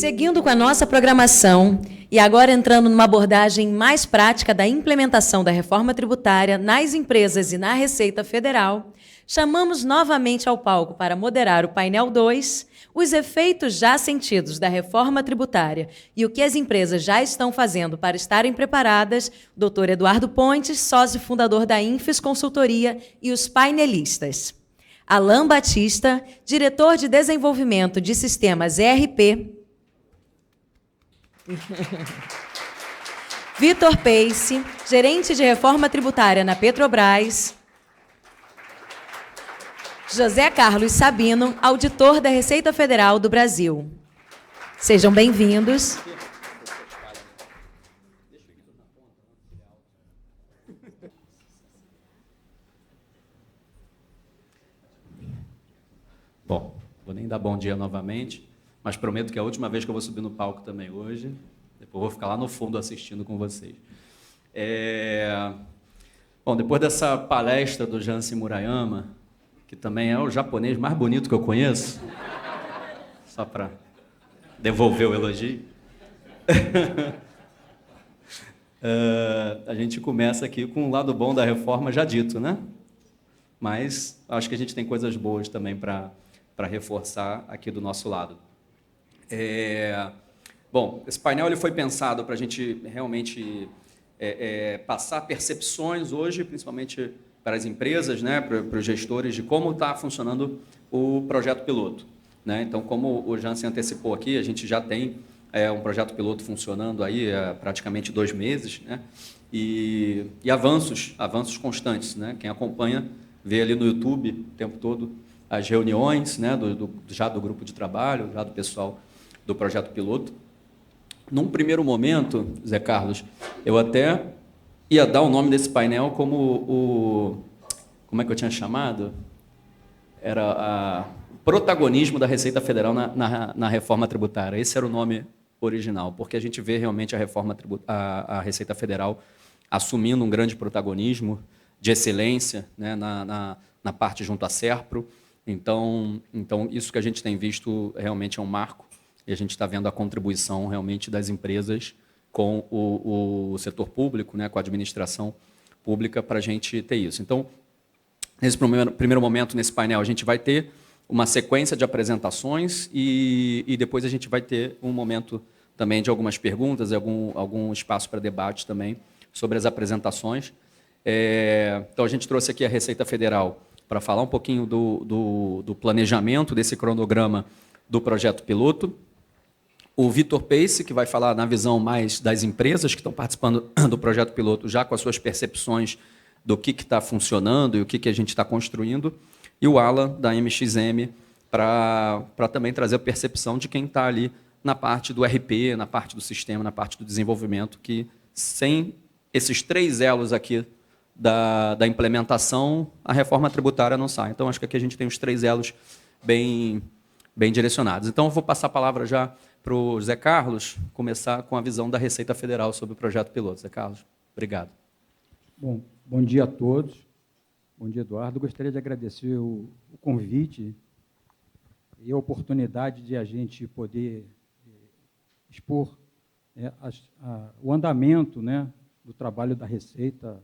Seguindo com a nossa programação e agora entrando numa abordagem mais prática da implementação da reforma tributária nas empresas e na Receita Federal, chamamos novamente ao palco para moderar o painel 2, os efeitos já sentidos da reforma tributária e o que as empresas já estão fazendo para estarem preparadas, Dr. Eduardo Pontes, sócio fundador da Infis Consultoria, e os painelistas. Alain Batista, diretor de desenvolvimento de sistemas ERP, Vitor Pace, gerente de reforma tributária na Petrobras, José Carlos Sabino, auditor da Receita Federal do Brasil. Sejam bem-vindos. Bom, vou nem dar bom dia novamente, mas prometo que é a última vez que eu vou subir no palco também hoje. Depois vou ficar lá no fundo assistindo com vocês. Bom, depois dessa palestra do Jansen Murayama, que também é o japonês mais bonito que eu conheço, só para devolver o elogio, a gente começa aqui com o lado bom da reforma já dito, né? Mas acho que a gente tem coisas boas também para reforçar aqui do nosso lado. Bom, esse painel ele foi pensado para a gente realmente passar percepções hoje, principalmente para as empresas, né, para os gestores, de como está funcionando o projeto piloto, né? Então, como o Jansen antecipou aqui, a gente já tem um projeto piloto funcionando aí há praticamente 2 meses, né? E avanços constantes, né? Quem acompanha vê ali no YouTube o tempo todo as reuniões, né, já do grupo de trabalho, já do pessoal do projeto piloto. Num primeiro momento, Zé Carlos, eu até ia dar o nome desse painel como como é que eu tinha chamado? Era o protagonismo da Receita Federal na reforma tributária. Esse era o nome original, porque a gente vê realmente a Receita Federal assumindo um grande protagonismo de excelência, né, na parte junto à SERPRO. Então, isso que a gente tem visto realmente é um marco, e a gente está vendo a contribuição realmente das empresas com o setor público, né, com a administração pública, para a gente ter isso. Então, nesse primeiro momento, nesse painel, a gente vai ter uma sequência de apresentações e depois a gente vai ter um momento também de algumas perguntas, algum espaço para debate também sobre as apresentações. Então, a gente trouxe aqui a Receita Federal para falar um pouquinho do planejamento desse cronograma do projeto piloto. O Vitor Pace, que vai falar na visão mais das empresas que estão participando do projeto piloto, já com as suas percepções do que está funcionando e o que a gente está construindo. E o Alan, da MXM, para também trazer a percepção de quem está ali na parte do RP, na parte do sistema, na parte do desenvolvimento, que sem esses 3 elos aqui da implementação, a reforma tributária não sai. Então, acho que aqui a gente tem os 3 elos bem direcionados. Então, eu vou passar a palavra já para o Zé Carlos, começar com a visão da Receita Federal sobre o projeto piloto. Zé Carlos, obrigado. Bom dia a todos. Bom dia, Eduardo. Gostaria de agradecer o convite e a oportunidade de a gente poder expor o andamento, né, do trabalho da Receita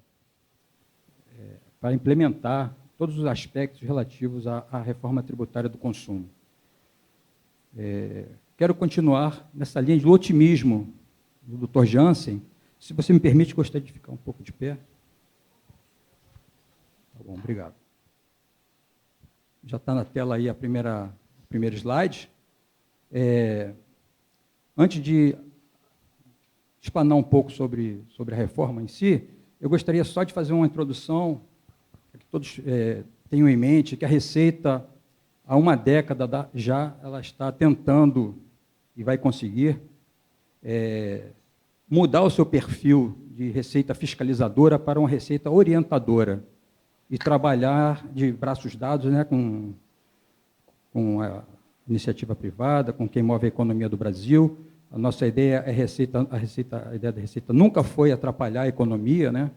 para implementar todos os aspectos relativos à reforma tributária do consumo. Quero continuar nessa linha do otimismo do Dr. Jansen. Se você me permite, gostaria de ficar um pouco de pé. Tá bom, obrigado. Já está na tela aí o primeiro slide. Antes de explanar um pouco sobre a reforma em si, eu gostaria só de fazer uma introdução, para que todos tenham em mente que a Receita, há uma década já, ela está tentando, e vai conseguir, mudar o seu perfil de receita fiscalizadora para uma receita orientadora e trabalhar de braços dados, né, com a iniciativa privada, com quem move a economia do Brasil. A nossa ideia a ideia da Receita nunca foi atrapalhar a economia, né?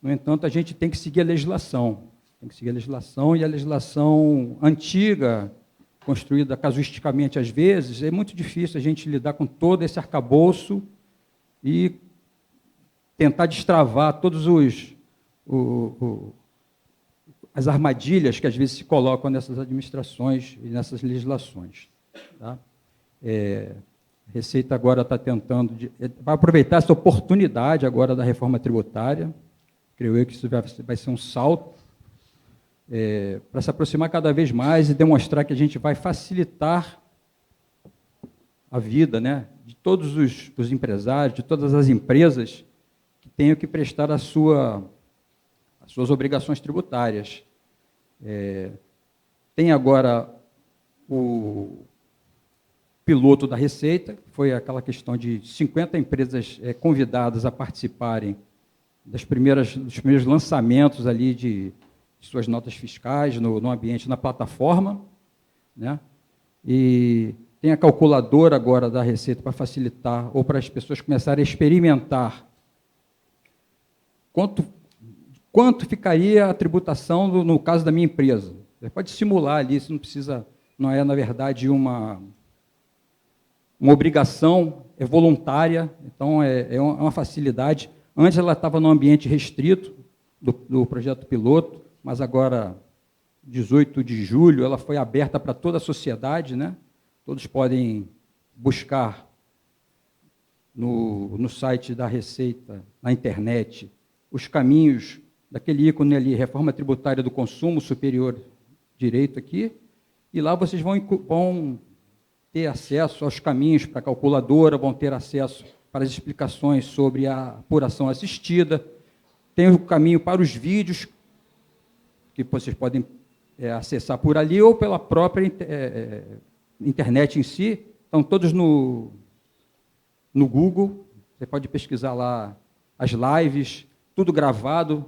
No entanto, a gente tem que seguir a legislação. Tem que seguir a legislação, e a legislação antiga construída casuisticamente às vezes, é muito difícil a gente lidar com todo esse arcabouço e tentar destravar todos as armadilhas que às vezes se colocam nessas administrações e nessas legislações. Tá? A Receita agora está tentando, vai aproveitar essa oportunidade agora da reforma tributária, creio eu que isso vai ser um salto, para se aproximar cada vez mais e demonstrar que a gente vai facilitar a vida, né, de todos os empresários, de todas as empresas que tenham que prestar as suas obrigações tributárias. Tem agora o piloto da Receita, que foi aquela questão de 50 empresas convidadas a participarem dos primeiros lançamentos ali de suas notas fiscais no ambiente, na plataforma, né? E tem a calculadora agora da Receita para facilitar, ou para as pessoas começarem a experimentar quanto ficaria a tributação no caso da minha empresa. Você pode simular ali, isso não é, na verdade, uma obrigação, é voluntária, então é uma facilidade. Antes ela estava no ambiente restrito do projeto piloto, mas agora, 18 de julho, ela foi aberta para toda a sociedade, né? Todos podem buscar no site da Receita, na internet, os caminhos daquele ícone ali, Reforma Tributária do Consumo, superior direito aqui, e lá vocês vão ter acesso aos caminhos para a calculadora, vão ter acesso para as explicações sobre a apuração assistida, tem o caminho para os vídeos, que vocês podem acessar por ali, ou pela própria internet em si, estão todos no Google, você pode pesquisar lá as lives, tudo gravado,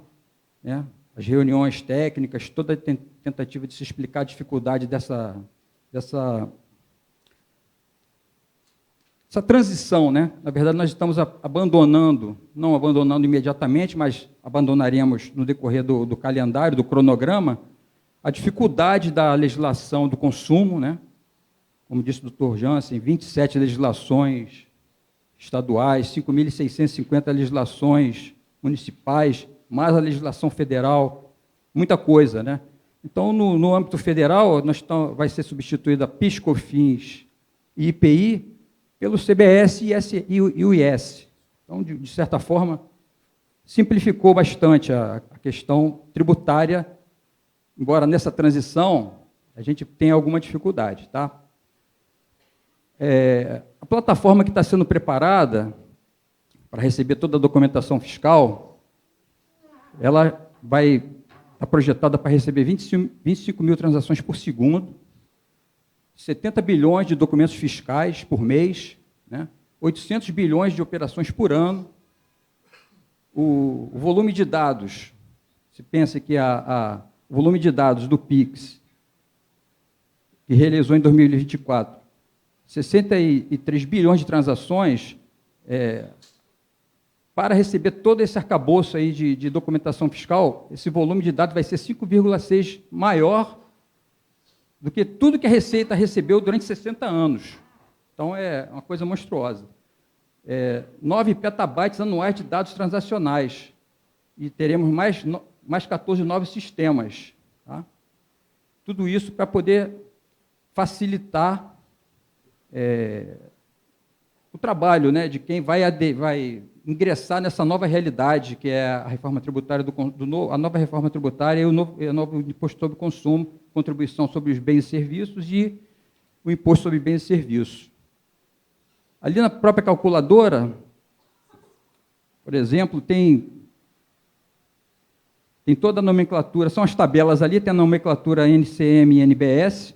né? As reuniões técnicas, toda a tentativa de se explicar a dificuldade dessa transição, né? Na verdade, nós estamos não abandonando imediatamente, mas abandonaremos no decorrer do calendário, do cronograma, a dificuldade da legislação do consumo, né? Como disse o doutor Jansen, 27 legislações estaduais, 5.650 legislações municipais, mais a legislação federal, muita coisa, né? Então, no âmbito federal, vai ser substituída PIS/COFINS e IPI pelo CBS e o IS. Então, de certa forma, simplificou bastante a questão tributária, embora nessa transição a gente tenha alguma dificuldade. Tá? A plataforma que está sendo preparada para receber toda a documentação fiscal, ela vai estar projetada para receber 25 mil transações por segundo, 70 bilhões de documentos fiscais por mês, né? 800 bilhões de operações por ano. O volume de dados, se pensa que o volume de dados do PIX, que realizou em 2024, 63 bilhões de transações, para receber todo esse arcabouço aí de documentação fiscal, esse volume de dados vai ser 5,6 maior do que tudo que a Receita recebeu durante 60 anos. Então, é uma coisa monstruosa. 9 petabytes anuais de dados transacionais. E teremos mais 14 novos sistemas. Tá? Tudo isso para poder facilitar o trabalho, né, de quem vai ingressar nessa nova realidade, que é a reforma tributária a nova reforma tributária e o novo imposto sobre consumo, contribuição sobre os bens e serviços e o imposto sobre bens e serviços. Ali na própria calculadora, por exemplo, tem toda a nomenclatura, são as tabelas ali, tem a nomenclatura NCM e NBS,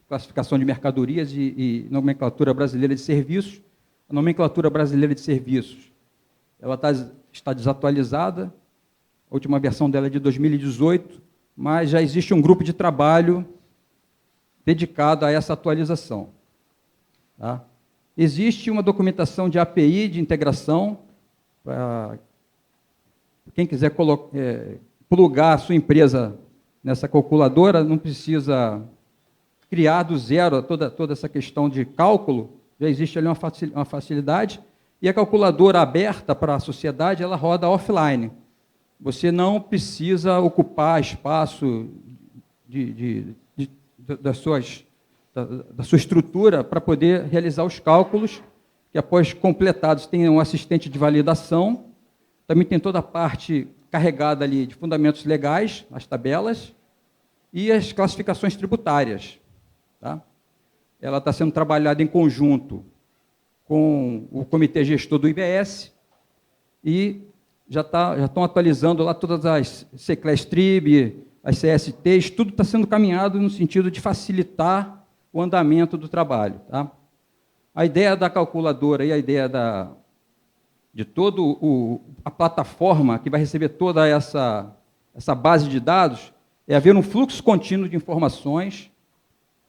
classificação de mercadorias e nomenclatura brasileira de serviços. A nomenclatura brasileira de serviços, ela está desatualizada, a última versão dela é de 2018, mas já existe um grupo de trabalho dedicado a essa atualização. Tá? Existe uma documentação de API, de integração, para quem quiser plugar a sua empresa nessa calculadora, não precisa criar do zero toda essa questão de cálculo, já existe ali uma facilidade, e a calculadora aberta para a sociedade, ela roda offline. Você não precisa ocupar espaço da sua estrutura para poder realizar os cálculos, que após completados tem um assistente de validação, também tem toda a parte carregada ali de fundamentos legais, as tabelas, e as classificações tributárias. Tá? Ela está sendo trabalhada em conjunto com o comitê gestor do IBS e já estão atualizando lá todas as CECLES-TRIB, as CSTs, tudo está sendo caminhado no sentido de facilitar o andamento do trabalho. Tá? A ideia da calculadora e a ideia de toda a plataforma que vai receber toda essa base de dados é haver um fluxo contínuo de informações,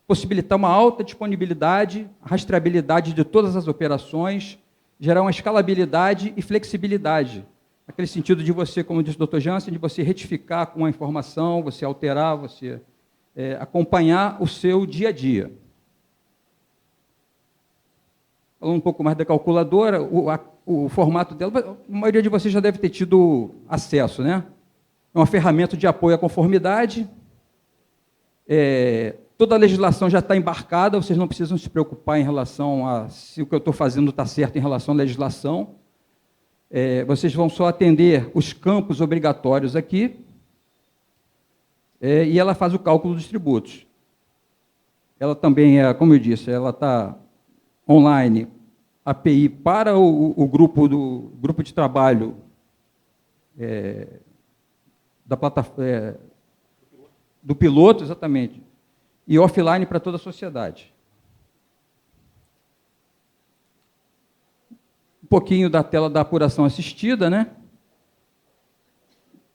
possibilitar uma alta disponibilidade, rastreabilidade de todas as operações, gerar uma escalabilidade e flexibilidade. Naquele sentido de você, como disse o Dr. Jansen, de você retificar com a informação, você alterar, você acompanhar o seu dia a dia. Falando um pouco mais da calculadora, o formato dela, a maioria de vocês já deve ter tido acesso, né? É uma ferramenta de apoio à conformidade, toda a legislação já está embarcada, vocês não precisam se preocupar em relação a se o que eu estou fazendo está certo em relação à legislação. Vocês vão só atender os campos obrigatórios aqui, e ela faz o cálculo dos tributos. Ela também, como eu disse, ela está online, API para o grupo de trabalho da plataforma, do piloto, exatamente, e offline para toda a sociedade. Um pouquinho da tela da apuração assistida, né?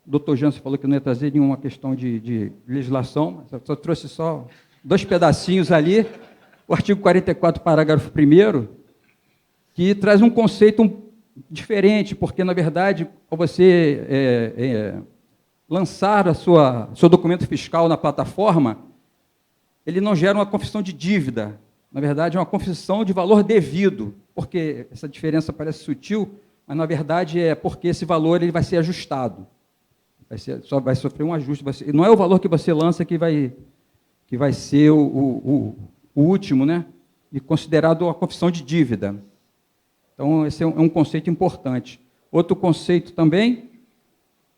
O doutor Jansen falou que não ia trazer nenhuma questão de legislação, mas eu só trouxe só 2 pedacinhos ali. O artigo 44, parágrafo 1º, que traz um conceito diferente, porque, na verdade, ao você lançar seu documento fiscal na plataforma, ele não gera uma confissão de dívida, na verdade, é uma confissão de valor devido, porque essa diferença parece sutil, mas, na verdade, é porque esse valor ele vai ser ajustado. Só vai sofrer um ajuste. Não é o valor que você lança que vai ser o último, né? E considerado a confissão de dívida. Então, esse é um conceito importante. Outro conceito também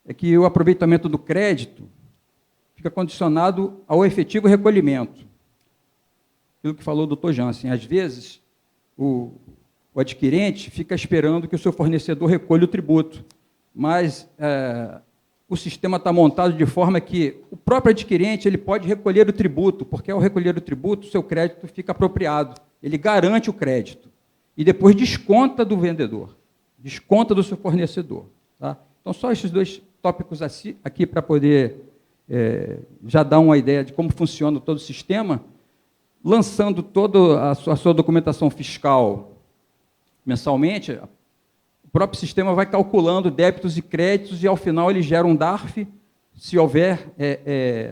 é que o aproveitamento do crédito fica condicionado ao efetivo recolhimento. Aquilo que falou o doutor Jansen, às vezes, o adquirente fica esperando que o seu fornecedor recolha o tributo, mas o sistema está montado de forma que o próprio adquirente ele pode recolher o tributo, porque ao recolher o tributo, o seu crédito fica apropriado. Ele garante o crédito e depois desconta do vendedor, desconta do seu fornecedor. Tá? Então, só esses 2 tópicos aqui para poder já dar uma ideia de como funciona todo o sistema, lançando toda a sua documentação fiscal mensalmente. O próprio sistema vai calculando débitos e créditos e, ao final, ele gera um DARF, se houver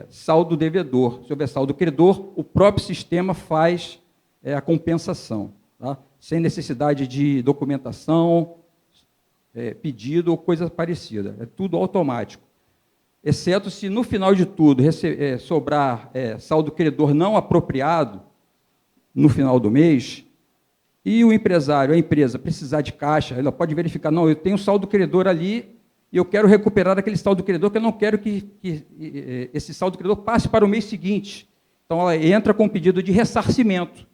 saldo devedor. Se houver saldo credor, o próprio sistema faz a compensação, tá? Sem necessidade de documentação, pedido ou coisa parecida. É tudo automático. Exceto se, no final de tudo, sobrar saldo credor não apropriado no final do mês, e o empresário, a empresa, precisar de caixa, ela pode verificar, não, eu tenho saldo credor ali e eu quero recuperar aquele saldo credor, que eu não quero que esse saldo credor passe para o mês seguinte. Então, ela entra com um pedido de ressarcimento.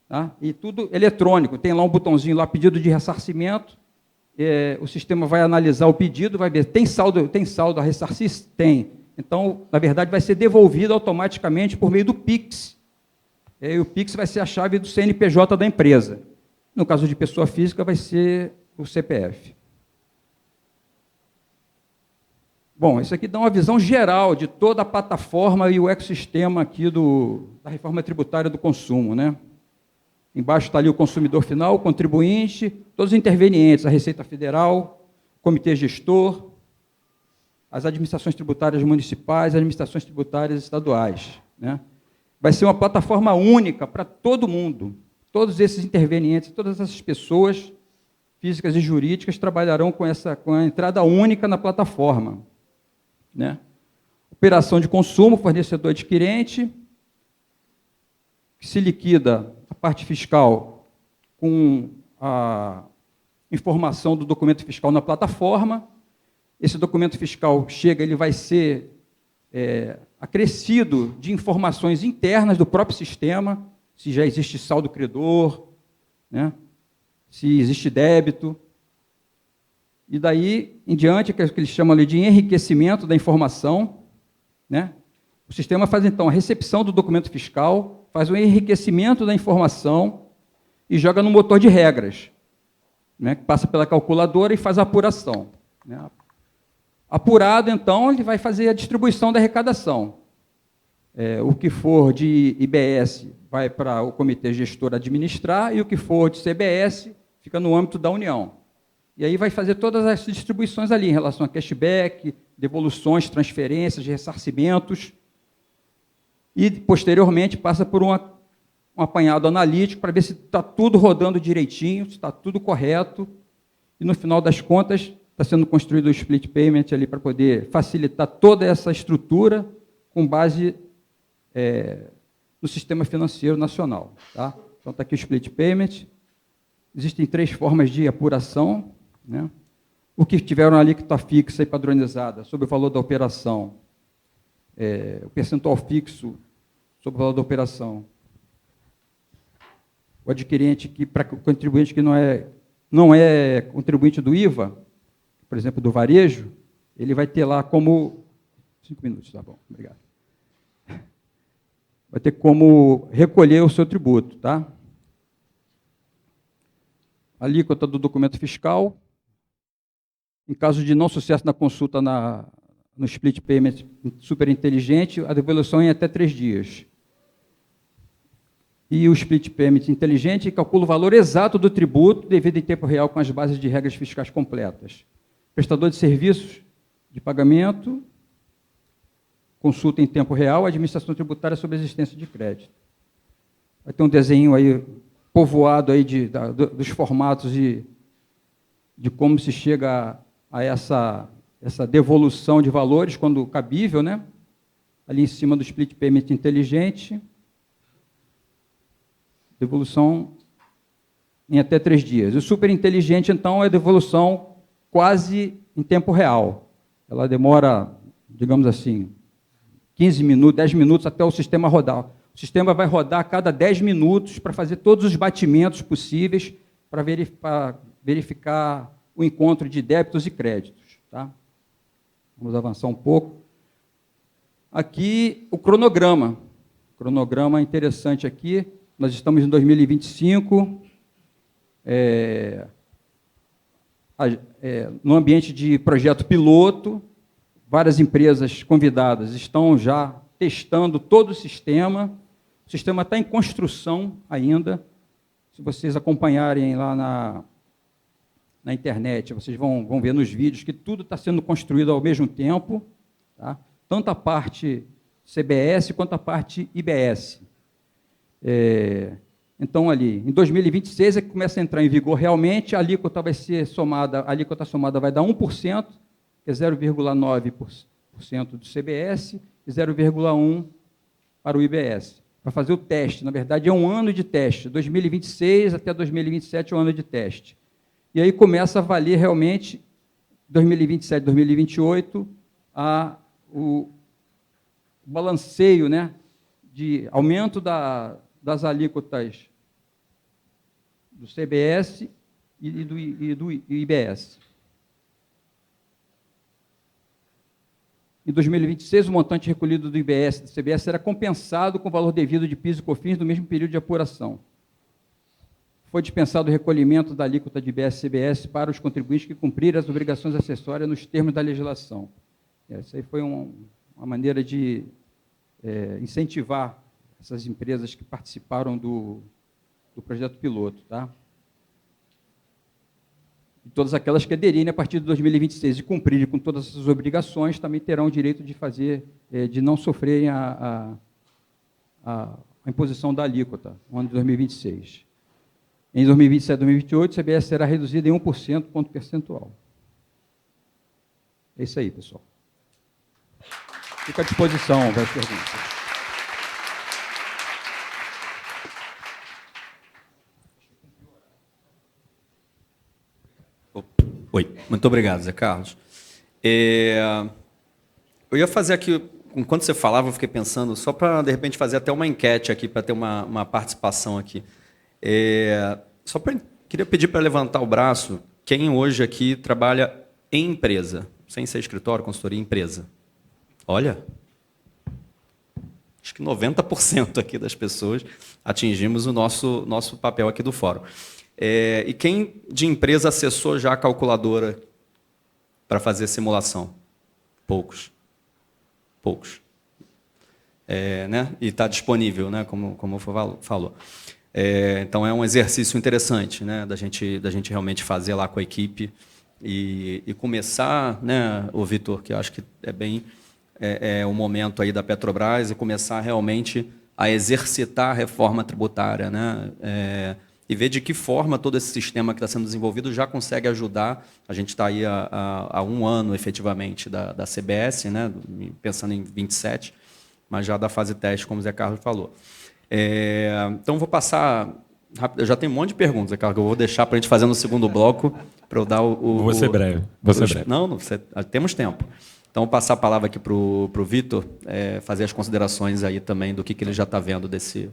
Tá? E tudo eletrônico, tem lá um botãozinho lá, pedido de ressarcimento, o sistema vai analisar o pedido, vai ver, tem saldo a ressarcir? Tem. Então, na verdade, vai ser devolvido automaticamente por meio do Pix. E o Pix vai ser a chave do CNPJ da empresa. No caso de pessoa física, vai ser o CPF. Bom, isso aqui dá uma visão geral de toda a plataforma e o ecossistema aqui da reforma tributária do consumo, né? Embaixo está ali o consumidor final, o contribuinte, todos os intervenientes, a Receita Federal, o comitê gestor, as administrações tributárias municipais, as administrações tributárias estaduais, né? vai ser uma plataforma única para todo mundo. Todos esses intervenientes, todas essas pessoas físicas e jurídicas trabalharão com a entrada única na plataforma, né? Operação de consumo, fornecedor adquirente, que se liquida a parte fiscal com a informação do documento fiscal na plataforma. Esse documento fiscal chega, ele vai ser acrescido de informações internas do próprio sistema, se já existe saldo credor, né? Se existe débito. E daí em diante, que é o que eles chamam ali de enriquecimento da informação, né? O sistema faz, então, a recepção do documento fiscal, faz o enriquecimento da informação e joga no motor de regras, né? Que passa pela calculadora e faz a apuração, né? Apurado, então, ele vai fazer a distribuição da arrecadação. O que for de IBS vai para o comitê gestor administrar e o que for de CBS fica no âmbito da União. E aí vai fazer todas as distribuições ali em relação a cashback, devoluções, transferências, ressarcimentos. E, posteriormente, passa por um apanhado analítico para ver se está tudo rodando direitinho, se está tudo correto. E, no final das contas, está sendo construído o split payment ali para poder facilitar toda essa estrutura com base no sistema financeiro nacional. Tá? Então, está aqui o split payment. Existem 3 formas de apuração, né? O que tiver uma alíquota fixa e padronizada sobre o valor da operação, o percentual fixo sobre o valor da operação. O adquirente, para o contribuinte que não é contribuinte do IVA, por exemplo, do varejo, ele vai ter lá como... 5 minutos, tá bom, obrigado. Vai ter como recolher o seu tributo, tá? Alíquota do documento fiscal. Em caso de não sucesso na consulta no split payment super inteligente, a devolução é em até 3 dias. E o split payment inteligente calcula o valor exato do tributo devido em tempo real com as bases de regras fiscais completas. Prestador de serviços de pagamento, consulta em tempo real, administração tributária sobre a existência de crédito. Vai ter um desenho aí povoado aí dos formatos de como se chega a essa devolução de valores, quando cabível, né? Ali em cima do split payment inteligente, devolução em até 3 dias. O super inteligente, então, é devolução quase em tempo real. Ela demora, digamos assim, 15 minutos, 10 minutos até o sistema rodar. O sistema vai rodar a cada 10 minutos para fazer todos os batimentos possíveis para verificar o encontro de débitos e créditos. Tá? Vamos avançar um pouco. Aqui, o cronograma. O cronograma interessante aqui. Nós estamos em 2025, no ambiente de projeto piloto. Várias empresas convidadas estão já testando todo o sistema. O sistema está em construção ainda. Se vocês acompanharem lá na internet, vocês vão ver nos vídeos que tudo está sendo construído ao mesmo tempo, tá? Tanto a parte CBS quanto a parte IBS. Então, ali, em 2026 é que começa a entrar em vigor realmente, a alíquota vai ser somada, a alíquota somada vai dar 1%, que é 0,9% do CBS e 0,1% para o IBS. Para fazer o teste, na verdade, é um ano de teste, 2026 até 2027 é um ano de teste. E aí começa a valer realmente, 2027, 2028, o balanceio, né, de aumento das alíquotas do CBS e do IBS. Em 2026, o montante recolhido do IBS e do CBS será compensado com o valor devido de PIS e COFINS no mesmo período de apuração. Foi dispensado o recolhimento da alíquota de IBS e CBS para os contribuintes que cumprirem as obrigações acessórias nos termos da legislação. Essa aí foi uma maneira de incentivar essas empresas que participaram do projeto piloto. Tá? E todas aquelas que aderirem a partir de 2026 e cumprirem com todas essas obrigações também terão o direito de fazer, de não sofrerem a a imposição da alíquota, no ano de 2026. Em 2027 e 2028, o CBS será reduzido em 1% ponto percentual. É isso aí, pessoal. Fica à disposição para as perguntas. Oi, muito obrigado, Zé Carlos. Eu ia fazer aqui, enquanto você falava, eu fiquei pensando, só para, de repente, fazer até uma enquete aqui, para ter uma participação aqui. Queria pedir para levantar o braço quem hoje aqui trabalha em empresa, sem ser escritório, consultoria, empresa. Olha, acho que 90% aqui das pessoas atingimos o nosso papel aqui do fórum. E quem de empresa acessou já a calculadora para fazer simulação? Poucos. Né? E está disponível, né? como falou. Então, é um exercício interessante, né? da gente realmente fazer lá com a equipe e começar, né, o Vitor, que eu acho que é bem o momento aí da Petrobras, e começar realmente a exercitar a reforma tributária, né? E ver de que forma todo esse sistema que está sendo desenvolvido já consegue ajudar. A gente está aí há 1 ano, efetivamente, da CBS, né? Pensando em 27, mas já da fase teste, como o Zé Carlos falou. Então, vou passar... Eu já tenho um monte de perguntas, Zé Carlos, que eu vou deixar para a gente fazer no segundo bloco, para eu dar Vou ser breve. Não, temos tempo. Então, vou passar a palavra aqui para o Vitor, fazer as considerações aí também do que ele já está vendo desses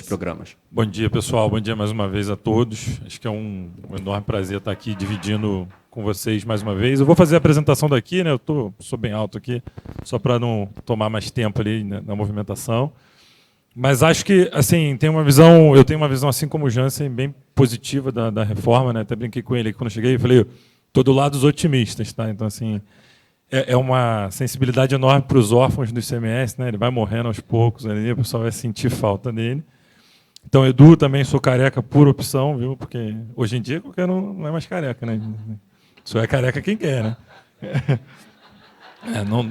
programas. Bom dia, pessoal. Bom dia mais uma vez a todos. Acho que é um enorme prazer estar aqui dividindo com vocês mais uma vez. Eu vou fazer a apresentação daqui, né? Eu sou bem alto aqui, só para não tomar mais tempo ali, né, na movimentação. Mas acho que, assim, eu tenho uma visão, assim como o Jansen, bem positiva da reforma, né? Até brinquei com ele quando eu cheguei, eu falei, estou do lado dos otimistas, tá? Então, assim, é uma sensibilidade enorme para os órfãos do ICMS, né? Ele vai morrendo aos poucos ali, o pessoal vai sentir falta dele. Então, Edu, também sou careca por opção, viu? Porque hoje em dia qualquer um não é mais careca, né? Só é careca quem quer, né?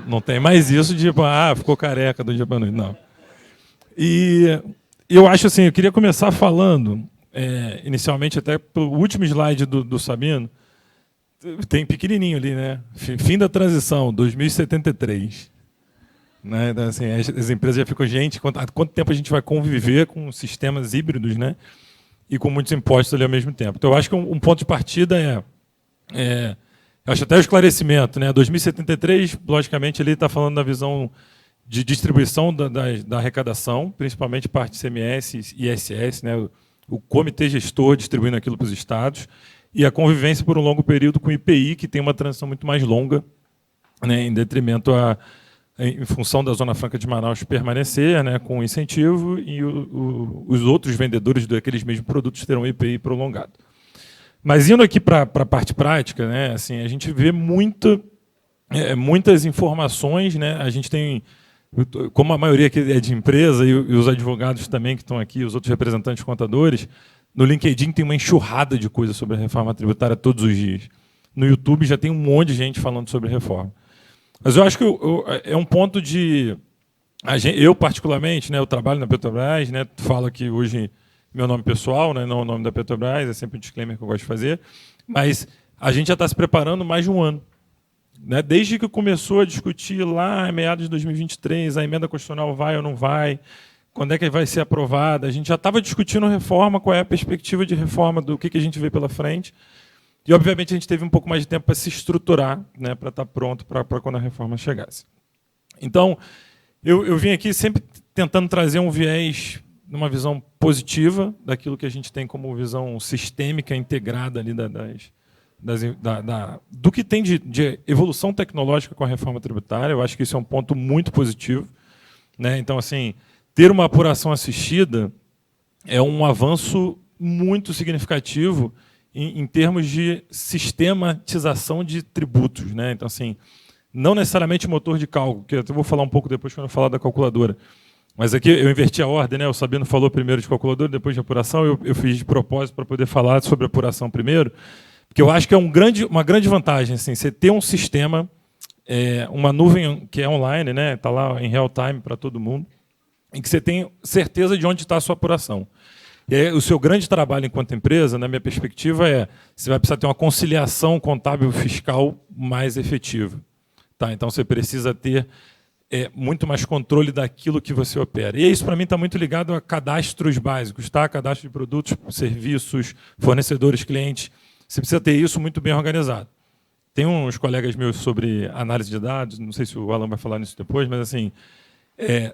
Não tem mais isso de, ficou careca do dia para a noite, não. E eu acho assim, eu queria começar falando, inicialmente, até pelo último slide do Sabino, tem pequenininho ali, né? Fim da transição, 2073. Né? Então, assim, as empresas já ficam, gente, quanto tempo a gente vai conviver com sistemas híbridos, né? E com muitos impostos ali ao mesmo tempo. Então, eu acho que um ponto de partida eu acho até o esclarecimento, né? 2073, logicamente, ele está falando da visão de distribuição da arrecadação, principalmente parte de CMS e ISS, né? O comitê gestor distribuindo aquilo para os estados, e a convivência por um longo período com o IPI, que tem uma transição muito mais longa, né? Em detrimento em função da Zona Franca de Manaus permanecer, né? Com incentivo, e os outros vendedores daqueles mesmos produtos terão IPI prolongado. Mas indo aqui para a parte prática, né? Assim, a gente vê muitas informações, né? A gente tem, como a maioria aqui é de empresa, e os advogados também que estão aqui, os outros representantes contadores, no LinkedIn tem uma enxurrada de coisas sobre a reforma tributária todos os dias. No YouTube já tem um monte de gente falando sobre reforma. Mas eu acho que é um ponto de... Eu, particularmente, né, eu trabalho na Petrobras, né, falo aqui hoje meu nome pessoal, né, não o nome da Petrobras, é sempre um disclaimer que eu gosto de fazer, mas a gente já está se preparando mais de 1 ano. Né, desde que começou a discutir lá em meados de 2023, a emenda constitucional vai ou não vai, quando é que vai ser aprovada, a gente já estava discutindo reforma, qual é a perspectiva de reforma, do que a gente vê pela frente, e, obviamente, a gente teve um pouco mais de tempo para se estruturar, né, para estar pronto para quando a reforma chegasse. Então, eu vim aqui sempre tentando trazer um viés, uma visão positiva daquilo que a gente tem como visão sistêmica integrada ali do que tem de evolução tecnológica com a reforma tributária. Eu acho que isso é um ponto muito positivo, né? Então, assim, ter uma apuração assistida é um avanço muito significativo em termos de sistematização de tributos, né? Então, assim, não necessariamente motor de cálculo, que eu vou falar um pouco depois quando eu falar da calculadora. Mas aqui eu inverti a ordem, né? O Sabino falou primeiro de calculadora, depois de apuração. Eu fiz de propósito para poder falar sobre apuração primeiro, porque eu acho que é uma grande vantagem, assim, você ter um sistema, uma nuvem que é online, né? Está lá em real time para todo mundo. em que você tem certeza de onde está a sua apuração. E aí, o seu grande trabalho enquanto empresa, na minha perspectiva, você vai precisar ter uma conciliação contábil fiscal mais efetiva. Tá? Então, você precisa ter muito mais controle daquilo que você opera. E isso, para mim, está muito ligado a cadastros básicos, tá? Cadastro de produtos, serviços, fornecedores, clientes. Você precisa ter isso muito bem organizado. Tem uns colegas meus sobre análise de dados, não sei se o Alan vai falar nisso depois, mas assim,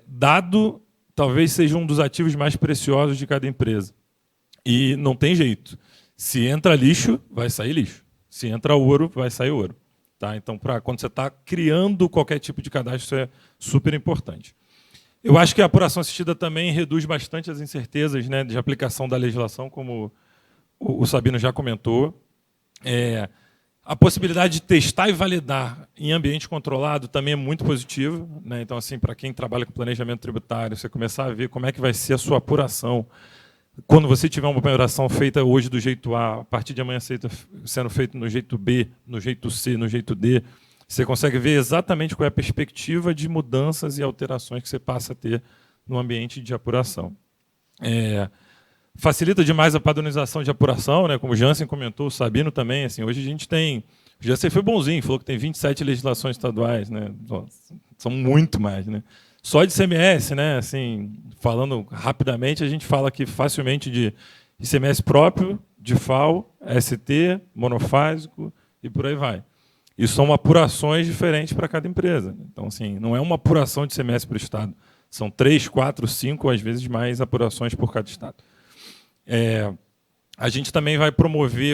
dado talvez seja um dos ativos mais preciosos de cada empresa. E não tem jeito. Se entra lixo, vai sair lixo. Se entra ouro, vai sair ouro. Tá? Então, quando você está criando qualquer tipo de cadastro, isso é super importante. Eu acho que a apuração assistida também reduz bastante as incertezas, né, de aplicação da legislação, como o Sabino já comentou. A possibilidade de testar e validar em ambiente controlado também é muito positiva, né? Então, assim, para quem trabalha com planejamento tributário, você começar a ver como é que vai ser a sua apuração. Quando você tiver uma apuração feita hoje do jeito A, a partir de amanhã sendo feito no jeito B, no jeito C, no jeito D, você consegue ver exatamente qual é a perspectiva de mudanças e alterações que você passa a ter no ambiente de apuração. Facilita demais a padronização de apuração, né? Como o Jansen comentou, o Sabino também. Assim, hoje a gente tem... O Jansen foi bonzinho, falou que tem 27 legislações estaduais, né? São muito mais, né? Só de ICMS, né? Assim, falando rapidamente, a gente fala aqui facilmente de ICMS próprio, de FAO, ST, monofásico e por aí vai. E são apurações diferentes para cada empresa. Então, assim, não é uma apuração de ICMS para o Estado. São 3, 4, 5, às vezes mais apurações por cada Estado. A gente também vai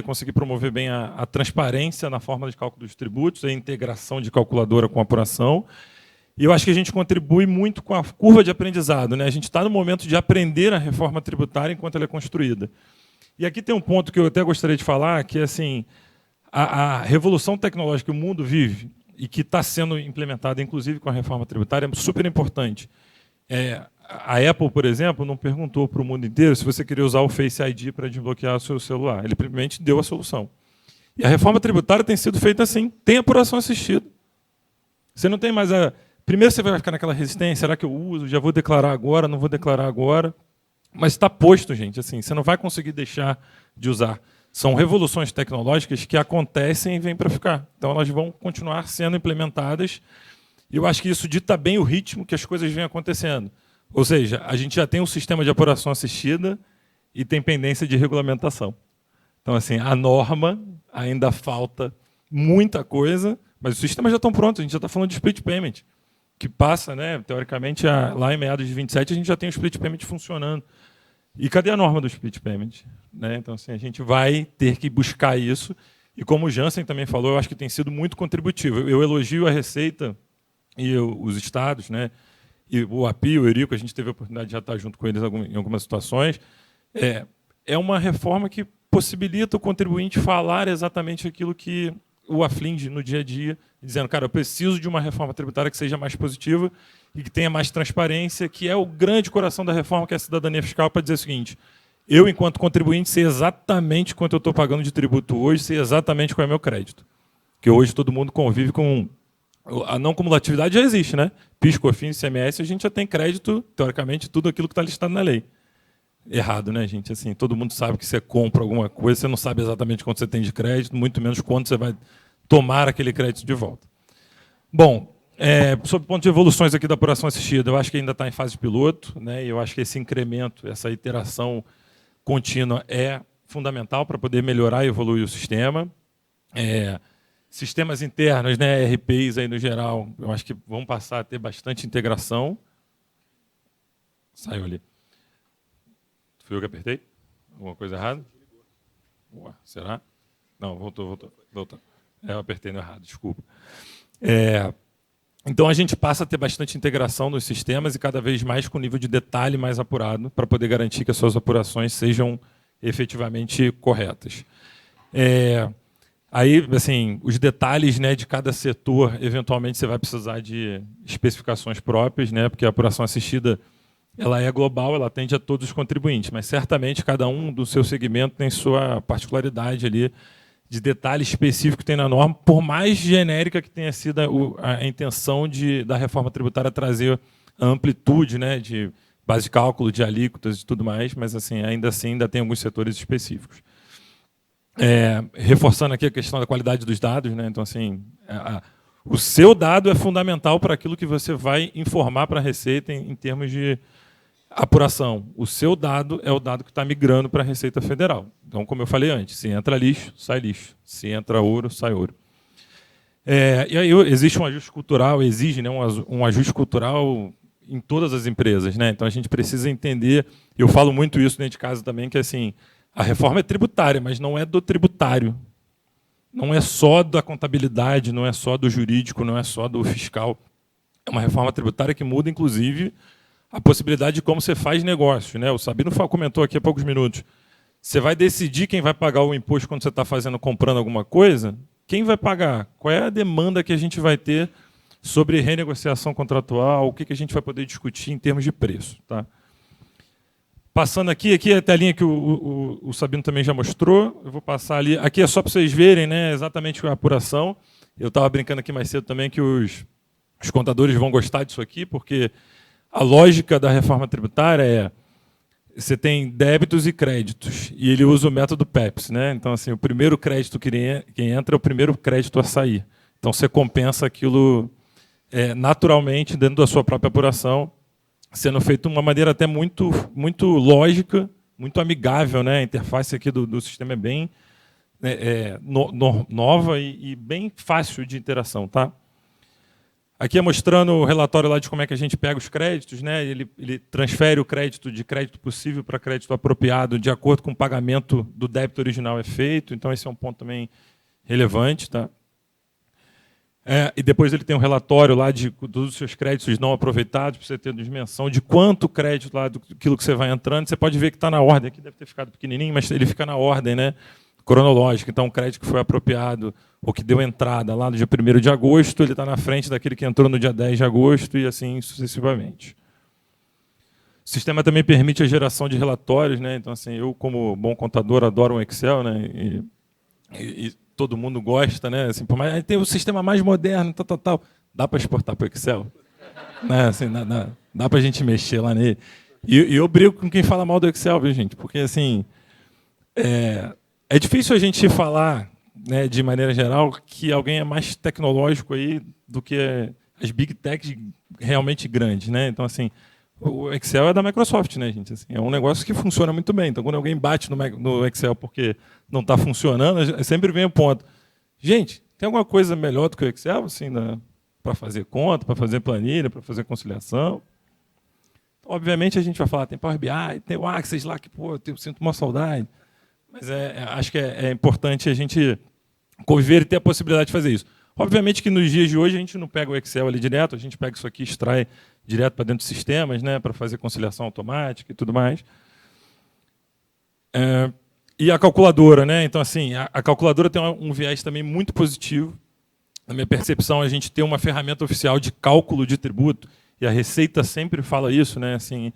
conseguir promover bem a transparência na forma de cálculo dos tributos, a integração de calculadora com apuração. E eu acho que a gente contribui muito com a curva de aprendizado, né? A gente está no momento de aprender a reforma tributária enquanto ela é construída. E aqui tem um ponto que eu até gostaria de falar, que é assim, a revolução tecnológica que o mundo vive e que está sendo implementada, inclusive com a reforma tributária, é super importante. A Apple, por exemplo, não perguntou para o mundo inteiro se você queria usar o Face ID para desbloquear o seu celular. Ele simplesmente deu a solução. E a reforma tributária tem sido feita assim, tem apuração assistida. Você não tem mais a... Primeiro você vai ficar naquela resistência, será que eu uso? Já vou declarar agora, não vou declarar agora? Mas está posto, gente. Assim, você não vai conseguir deixar de usar. São revoluções tecnológicas que acontecem e vêm para ficar. Então, elas vão continuar sendo implementadas. E eu acho que isso dita bem o ritmo que as coisas vêm acontecendo. Ou seja, a gente já tem um sistema de apuração assistida e tem pendência de regulamentação. Então, assim, a norma ainda falta muita coisa, mas os sistemas já estão prontos. A gente já está falando de split payment, que passa, né, teoricamente, lá em meados de 27, a gente já tem o split payment funcionando. E cadê a norma do split payment? Né? Então, assim, a gente vai ter que buscar isso. E como o Jansen também falou, eu acho que tem sido muito contributivo. Eu elogio a Receita e os estados, né, e o API, o Eurico, a gente teve a oportunidade de já estar junto com eles em algumas situações. É uma reforma que possibilita o contribuinte falar exatamente aquilo que o aflige no dia a dia, dizendo, cara, eu preciso de uma reforma tributária que seja mais positiva e que tenha mais transparência, que é o grande coração da reforma, que é a cidadania fiscal, para dizer o seguinte, eu, enquanto contribuinte, sei exatamente quanto eu estou pagando de tributo hoje, sei exatamente qual é o meu crédito. Porque hoje todo mundo convive com... A não cumulatividade já existe, né? PIS, COFINS, ICMS, a gente já tem crédito, teoricamente, tudo aquilo que está listado na lei. Errado, né, gente? Assim, todo mundo sabe que você compra alguma coisa, você não sabe exatamente quanto você tem de crédito, muito menos quanto você vai tomar aquele crédito de volta. Bom, sob o ponto de evoluções aqui da apuração assistida, eu acho que ainda está em fase de piloto, né? E eu acho que esse incremento, essa iteração contínua é fundamental para poder melhorar e evoluir o sistema. Sistemas internos, né, RPs aí no geral, eu acho que vão passar a ter bastante integração. Saiu ali. Fui eu que apertei? Alguma coisa errada? Ué, será? Não, voltou. Eu apertei no errado, desculpa. Então, a gente passa a ter bastante integração nos sistemas e cada vez mais com nível de detalhe mais apurado para poder garantir que as suas apurações sejam efetivamente corretas. Aí, assim, os detalhes, né, de cada setor, eventualmente você vai precisar de especificações próprias, né, porque a apuração assistida ela é global, ela atende a todos os contribuintes, mas certamente cada um do seu segmento tem sua particularidade ali de detalhe específico que tem na norma, por mais genérica que tenha sido a intenção da reforma tributária trazer a amplitude, né, de base de cálculo de alíquotas e tudo mais, mas assim ainda tem alguns setores específicos. Reforçando aqui a questão da qualidade dos dados, né? Então assim, o seu dado é fundamental para aquilo que você vai informar para a Receita em termos de apuração. O seu dado é o dado que está migrando para a Receita Federal. Então, como eu falei antes, se entra lixo, sai lixo. Se entra ouro, sai ouro. E aí existe um ajuste cultural, exige, né, um ajuste cultural em todas as empresas, né? Então a gente precisa entender, eu falo muito isso dentro de casa também, que assim, a reforma é tributária, mas não é do tributário. Não é só da contabilidade, não é só do jurídico, não é só do fiscal. É uma reforma tributária que muda, inclusive, a possibilidade de como você faz negócio, né? O Sabino comentou aqui há poucos minutos. Você vai decidir quem vai pagar o imposto quando você está comprando alguma coisa? Quem vai pagar? Qual é a demanda que a gente vai ter sobre renegociação contratual? O que a gente vai poder discutir em termos de preço? Tá? Passando aqui é a telinha que o Sabino também já mostrou. Eu vou passar ali. Aqui é só para vocês verem, né, exatamente a apuração. Eu estava brincando aqui mais cedo também que os contadores vão gostar disso aqui, porque a lógica da reforma tributária é: você tem débitos e créditos, e ele usa o método PEPS, né? Então, assim, o primeiro crédito que entra é o primeiro crédito a sair. Então, você compensa aquilo naturalmente dentro da sua própria apuração, sendo feito de uma maneira até muito, muito lógica, muito amigável, né? A interface aqui do sistema é bem nova e bem fácil de interação, tá? Aqui é mostrando o relatório lá de como é que a gente pega os créditos, né? Ele transfere o crédito de crédito possível para crédito apropriado de acordo com o pagamento do débito original é feito. Então, esse é um ponto também relevante. Tá? E depois ele tem um relatório lá de todos os seus créditos não aproveitados, para você ter dimensão de quanto crédito lá daquilo que você vai entrando. Você pode ver que está na ordem. Aqui deve ter ficado pequenininho, mas ele fica na ordem, né? Cronológica. Então, o crédito que foi apropriado ou que deu entrada lá no dia 1º de agosto, ele está na frente daquele que entrou no dia 10 de agosto e assim sucessivamente. O sistema também permite a geração de relatórios, né? Então, assim, eu, como bom contador, adoro um Excel, né? E todo mundo gosta, né? Assim, mas tem o sistema mais moderno, tal. Dá para exportar para o Excel? Né? Assim, dá para a gente mexer lá nele. E eu brigo com quem fala mal do Excel, viu, gente? Porque, assim, é difícil a gente falar, né, de maneira geral, que alguém é mais tecnológico aí do que as big techs realmente grandes, né? Então, assim, o Excel é da Microsoft, né, gente? Assim, é um negócio que funciona muito bem. Então, quando alguém bate no Excel porque não está funcionando, sempre vem o ponto. Gente, tem alguma coisa melhor do que o Excel, assim, para fazer conta, para fazer planilha, para fazer conciliação? Então, obviamente, a gente vai falar, tem Power BI, tem o Access lá, que, pô, eu sinto uma saudade. Mas acho que é importante a gente conviver e ter a possibilidade de fazer isso. Obviamente que nos dias de hoje a gente não pega o Excel ali direto, a gente pega isso aqui e extrai direto para dentro dos sistemas, né, para fazer conciliação automática e tudo mais. E a calculadora, né? Então, assim, a calculadora tem um viés também muito positivo. Na minha percepção, a gente tem uma ferramenta oficial de cálculo de tributo, e a Receita sempre fala isso, né? Assim,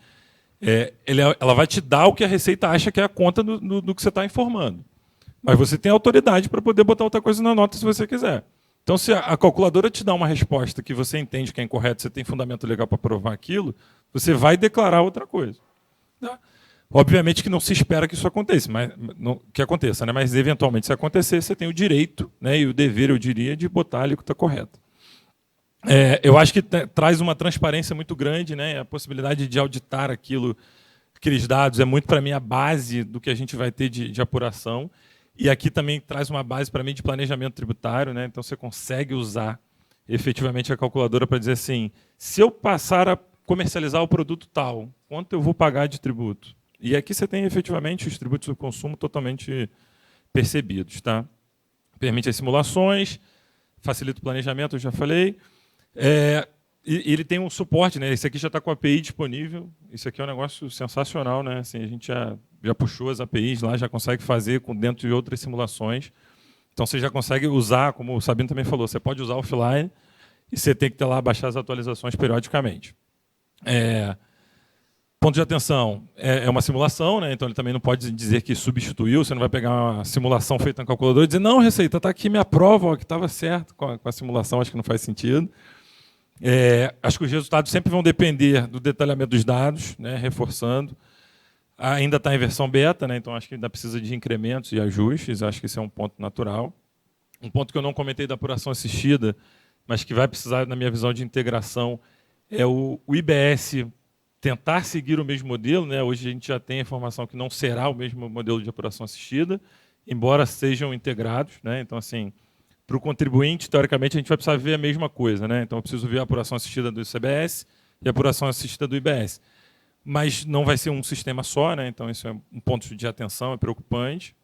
ela vai te dar o que a Receita acha que é a conta do que você está informando. Mas você tem autoridade para poder botar outra coisa na nota se você quiser. Então, se a calculadora te dá uma resposta que você entende que é incorreta, você tem fundamento legal para provar aquilo, você vai declarar outra coisa. Tá? Obviamente que não se espera que isso aconteça, né? Mas eventualmente, se acontecer, você tem o direito, né, e o dever, eu diria, de botar a alíquota correta. Eu acho que traz uma transparência muito grande, né? A possibilidade de auditar aqueles dados é muito, para mim, a base do que a gente vai ter de apuração. E aqui também traz uma base, para mim, de planejamento tributário, né? Então, você consegue usar efetivamente a calculadora para dizer assim, se eu passar a comercializar o produto tal, quanto eu vou pagar de tributo? E aqui você tem, efetivamente, os tributos do consumo totalmente percebidos. Tá? Permite as simulações, facilita o planejamento, eu já falei. E ele tem um suporte, né? Esse aqui já está com a API disponível. Isso aqui é um negócio sensacional, né? Assim, a gente já puxou as APIs lá, já consegue fazer dentro de outras simulações. Então, você já consegue usar, como o Sabino também falou, você pode usar offline e você tem que ter lá, baixar as atualizações periodicamente. Ponto de atenção, é uma simulação, né? Então ele também não pode dizer que substituiu, você não vai pegar uma simulação feita na calculadora e dizer, não, Receita, está aqui minha prova, ó, que estava certo com a simulação, acho que não faz sentido. Acho que os resultados sempre vão depender do detalhamento dos dados, né, reforçando. Ainda está em versão beta, né, então acho que ainda precisa de incrementos e ajustes, acho que esse é um ponto natural. Um ponto que eu não comentei da apuração assistida, mas que vai precisar, na minha visão, de integração, é o IBS tentar seguir o mesmo modelo, né? Hoje a gente já tem a informação que não será o mesmo modelo de apuração assistida, embora sejam integrados, né? Então, assim, para o contribuinte, teoricamente, a gente vai precisar ver a mesma coisa, né? Então, eu preciso ver a apuração assistida do CBS e a apuração assistida do IBS. Mas não vai ser um sistema só, né? Então, isso é um ponto de atenção, é preocupante.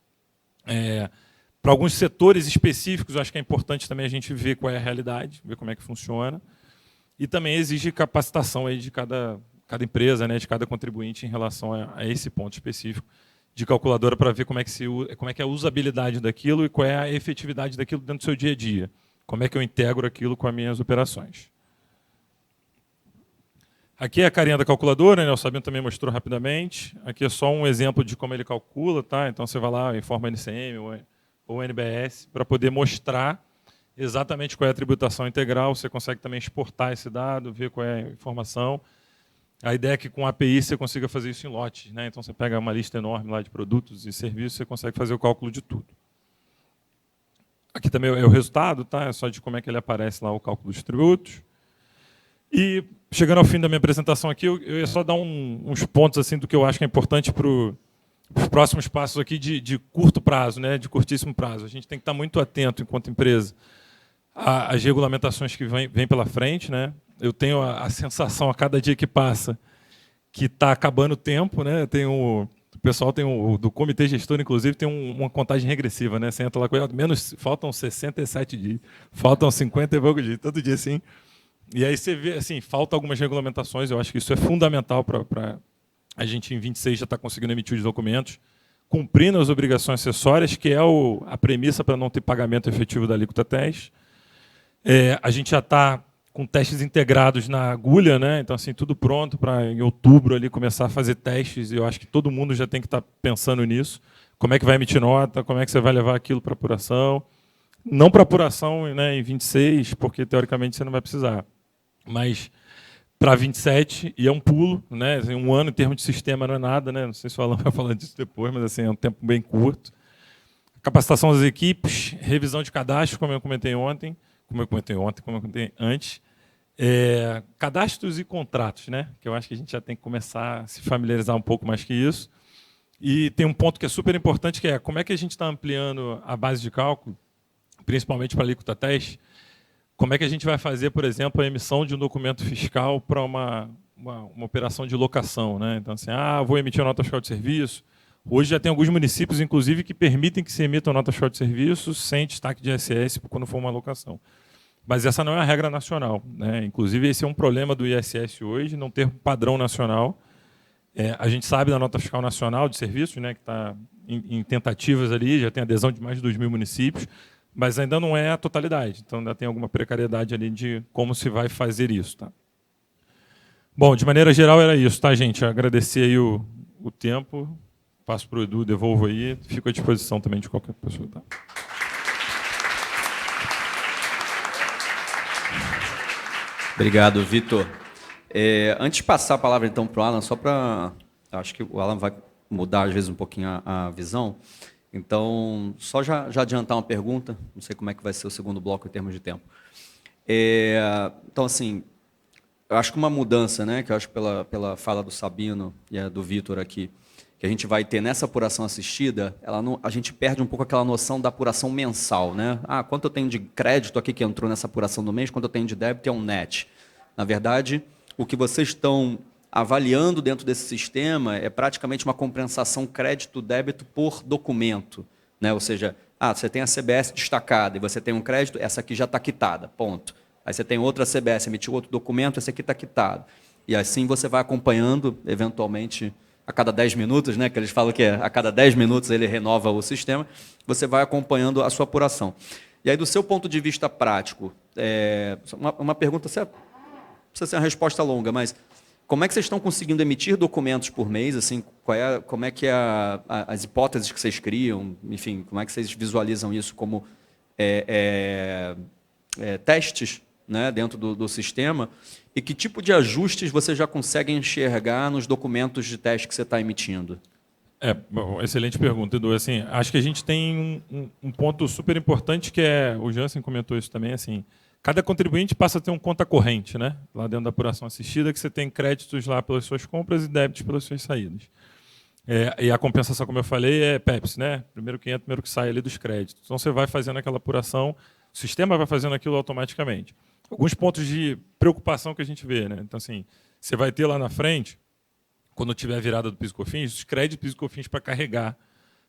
Para alguns setores específicos, eu acho que é importante também a gente ver qual é a realidade, ver como é que funciona. E também exige capacitação aí de cada empresa, né, de cada contribuinte em relação a esse ponto específico de calculadora para ver como é que é a usabilidade daquilo e qual é a efetividade daquilo dentro do seu dia a dia. Como é que eu integro aquilo com as minhas operações. Aqui é a carinha da calculadora, né, o Sabino também mostrou rapidamente. Aqui é só um exemplo de como ele calcula, tá? Então você vai lá, informa NCM ou NBS para poder mostrar exatamente qual é a tributação integral. Você consegue também exportar esse dado, ver qual é a informação. A ideia é que com a API você consiga fazer isso em lotes, né? Então você pega uma lista enorme lá de produtos e serviços, você consegue fazer o cálculo de tudo. Aqui também é o resultado, tá? É só de como é que ele aparece lá o cálculo dos tributos. E chegando ao fim da minha apresentação aqui, eu ia só dar uns pontos assim do que eu acho que é importante para os próximos passos aqui de curto prazo, né? De curtíssimo prazo. A gente tem que estar muito atento enquanto empresa às regulamentações que vêm pela frente, né? Eu tenho a sensação a cada dia que passa que está acabando o tempo, né? O pessoal do comitê gestor, inclusive, tem uma contagem regressiva, né? Você entra lá com faltam 67 dias, faltam 50 e poucos dias, todo dia assim. E aí você vê, assim, falta algumas regulamentações. Eu acho que isso é fundamental para a gente em 26 já estar conseguindo emitir os documentos, cumprindo as obrigações acessórias, que é a premissa para não ter pagamento efetivo da alíquota teste. A gente já está com testes integrados na agulha, né? Então, assim, tudo pronto para, em outubro, ali, começar a fazer testes. E eu acho que todo mundo já tem que estar pensando nisso. Como é que vai emitir nota, como é que você vai levar aquilo para apuração. Não para apuração, né, em 26, porque, teoricamente, você não vai precisar. Mas para 27, e é um pulo, né? Assim, um ano em termos de sistema não é nada, né? Não sei se o Alan vai falar disso depois, mas assim, é um tempo bem curto. Capacitação das equipes, revisão de cadastro, como eu comentei antes. Cadastros e contratos, né? Que eu acho que a gente já tem que começar a se familiarizar um pouco mais que isso. E tem um ponto que é super importante, que é como é que a gente está ampliando a base de cálculo, principalmente para a alíquota teste. Como é que a gente vai fazer, por exemplo, a emissão de um documento fiscal para uma operação de locação, né? Então, assim, vou emitir uma nota fiscal de serviço. Hoje já tem alguns municípios, inclusive, que permitem que se emita uma nota fiscal de serviço sem destaque de ISS quando for uma locação. Mas essa não é a regra nacional, né? Inclusive, esse é um problema do ISS hoje, não ter um padrão nacional. A gente sabe da nota fiscal nacional de serviços, né, que está em tentativas ali, já tem adesão de mais de 2.000 municípios, mas ainda não é a totalidade. Então, ainda tem alguma precariedade ali de como se vai fazer isso. Tá? Bom, de maneira geral, era isso, tá, gente? Agradecer aí o tempo. Passo para o Edu, devolvo aí. Fico à disposição também de qualquer pessoa. Tá? Obrigado, Vitor. Antes de passar a palavra, então, para o Alan, só para... Acho que o Alan vai mudar, às vezes, um pouquinho a visão. Então, só já adiantar uma pergunta. Não sei como é que vai ser o segundo bloco em termos de tempo. Então, assim, eu acho que uma mudança, né, que eu acho pela fala do Sabino e do Vitor aqui, que a gente vai ter nessa apuração assistida, a gente perde um pouco aquela noção da apuração mensal, né? Quanto eu tenho de crédito aqui que entrou nessa apuração do mês, quanto eu tenho de débito é um net. Na verdade, o que vocês estão avaliando dentro desse sistema é praticamente uma compensação crédito-débito por documento, né? Ou seja, você tem a CBS destacada e você tem um crédito, essa aqui já está quitada, ponto. Aí você tem outra CBS, emitiu outro documento, esse aqui está quitado. E assim você vai acompanhando, eventualmente, a cada 10 minutos, né, que eles falam que a cada 10 minutos ele renova o sistema, você vai acompanhando a sua apuração. E aí, do seu ponto de vista prático, uma pergunta, não precisa ser uma resposta longa, mas como é que vocês estão conseguindo emitir documentos por mês? Assim, como é que as hipóteses que vocês criam, enfim, como é que vocês visualizam isso como testes né, dentro do sistema, e que tipo de ajustes você já consegue enxergar nos documentos de teste que você está emitindo? Bom, excelente pergunta, Edu. Assim, acho que a gente tem um ponto super importante que o Jansen comentou isso também, assim, cada contribuinte passa a ter um conta corrente, né, lá dentro da apuração assistida, que você tem créditos lá pelas suas compras e débitos pelas suas saídas. E a compensação, como eu falei, é Pepsi, né? Primeiro que entra, primeiro que sai ali dos créditos. Então você vai fazendo aquela apuração, o sistema vai fazendo aquilo automaticamente. Alguns pontos de preocupação que a gente vê, né? Então, assim, você vai ter lá na frente, quando tiver a virada do PIS/COFINS, os créditos PIS/COFINS para carregar,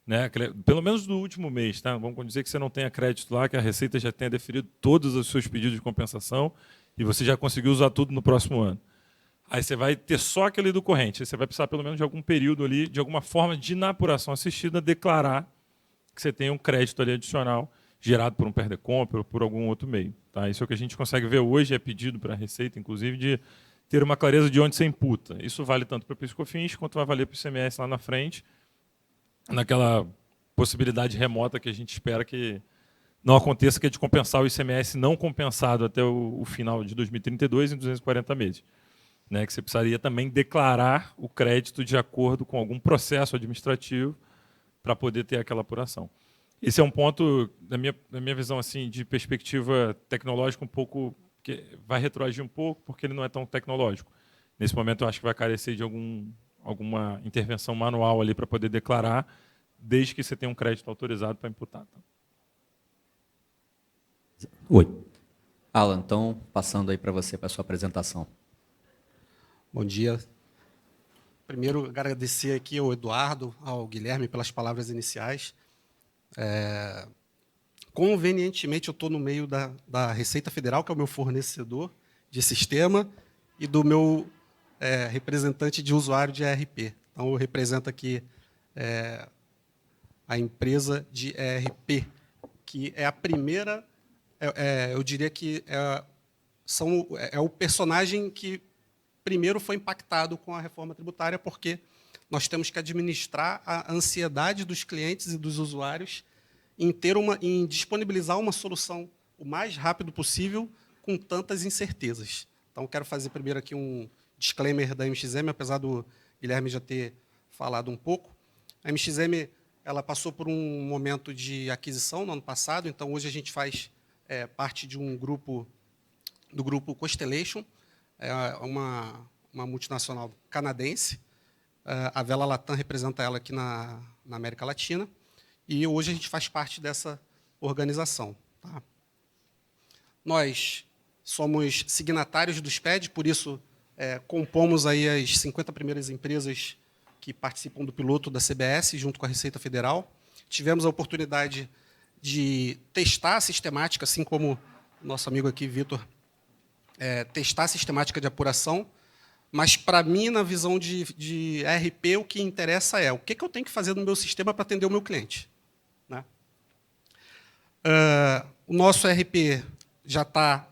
né? Pelo menos do último mês, tá? Vamos dizer que você não tenha crédito lá, que a Receita já tenha deferido todos os seus pedidos de compensação e você já conseguiu usar tudo no próximo ano. Aí você vai ter só aquele do corrente. Aí você vai precisar, pelo menos, de algum período ali, de alguma forma de, na apuração assistida, declarar que você tem um crédito ali adicional gerado por um PERDECOMP ou por algum outro meio. Tá? Isso é o que a gente consegue ver hoje, é pedido para a Receita, inclusive, de ter uma clareza de onde você imputa. Isso vale tanto para o PIS/COFINS quanto vai valer para o ICMS lá na frente, naquela possibilidade remota que a gente espera que não aconteça, que é de compensar o ICMS não compensado até o final de 2032 em 240 meses. Né, que você precisaria também declarar o crédito de acordo com algum processo administrativo para poder ter aquela apuração. Esse é um ponto, da minha visão, assim, de perspectiva tecnológica, um pouco que vai retroagir um pouco, porque ele não é tão tecnológico. Nesse momento, eu acho que vai carecer de alguma intervenção manual ali para poder declarar, desde que você tenha um crédito autorizado para imputar. Tá? Oi. Alan, então, passando aí para você, para a sua apresentação. Bom dia. Primeiro, agradecer aqui ao Eduardo, ao Guilherme, pelas palavras iniciais. Convenientemente, eu estou no meio da Receita Federal, que é o meu fornecedor de sistema, e do meu representante de usuário de ERP. Então, eu represento aqui a empresa de ERP, que é a primeira, eu diria que é o personagem que primeiro foi impactado com a reforma tributária, porque nós temos que administrar a ansiedade dos clientes e dos usuários em disponibilizar uma solução o mais rápido possível com tantas incertezas. Então, quero fazer primeiro aqui um disclaimer da MXM, apesar do Guilherme já ter falado um pouco. A MXM ela passou por um momento de aquisição no ano passado, então hoje a gente faz parte de um grupo, do grupo Constellation, uma multinacional canadense. A Vela Latam representa ela aqui na América Latina. E hoje a gente faz parte dessa organização. Tá? Nós somos signatários do SPED, por isso compomos aí as 50 primeiras empresas que participam do piloto da CBS, junto com a Receita Federal. Tivemos a oportunidade de testar a sistemática, assim como o nosso amigo aqui, Vitor, testar a sistemática de apuração, mas, para mim, na visão de ERP, o que interessa é o que eu tenho que fazer no meu sistema para atender o meu cliente. Né? O nosso ERP já está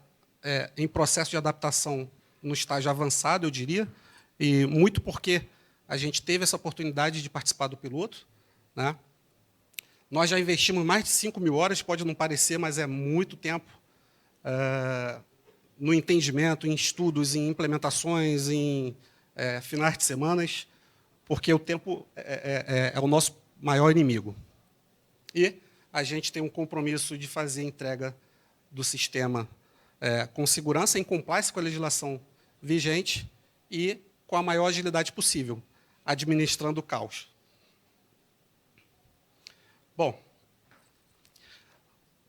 em processo de adaptação no estágio avançado, eu diria, e muito porque a gente teve essa oportunidade de participar do piloto. Né? Nós já investimos mais de 5.000 horas, pode não parecer, mas é muito tempo, no entendimento, em estudos, em implementações, em finais de semanas, porque o tempo é o nosso maior inimigo. E a gente tem um compromisso de fazer a entrega do sistema com segurança, em compliance com a legislação vigente e com a maior agilidade possível, administrando o caos. Bom,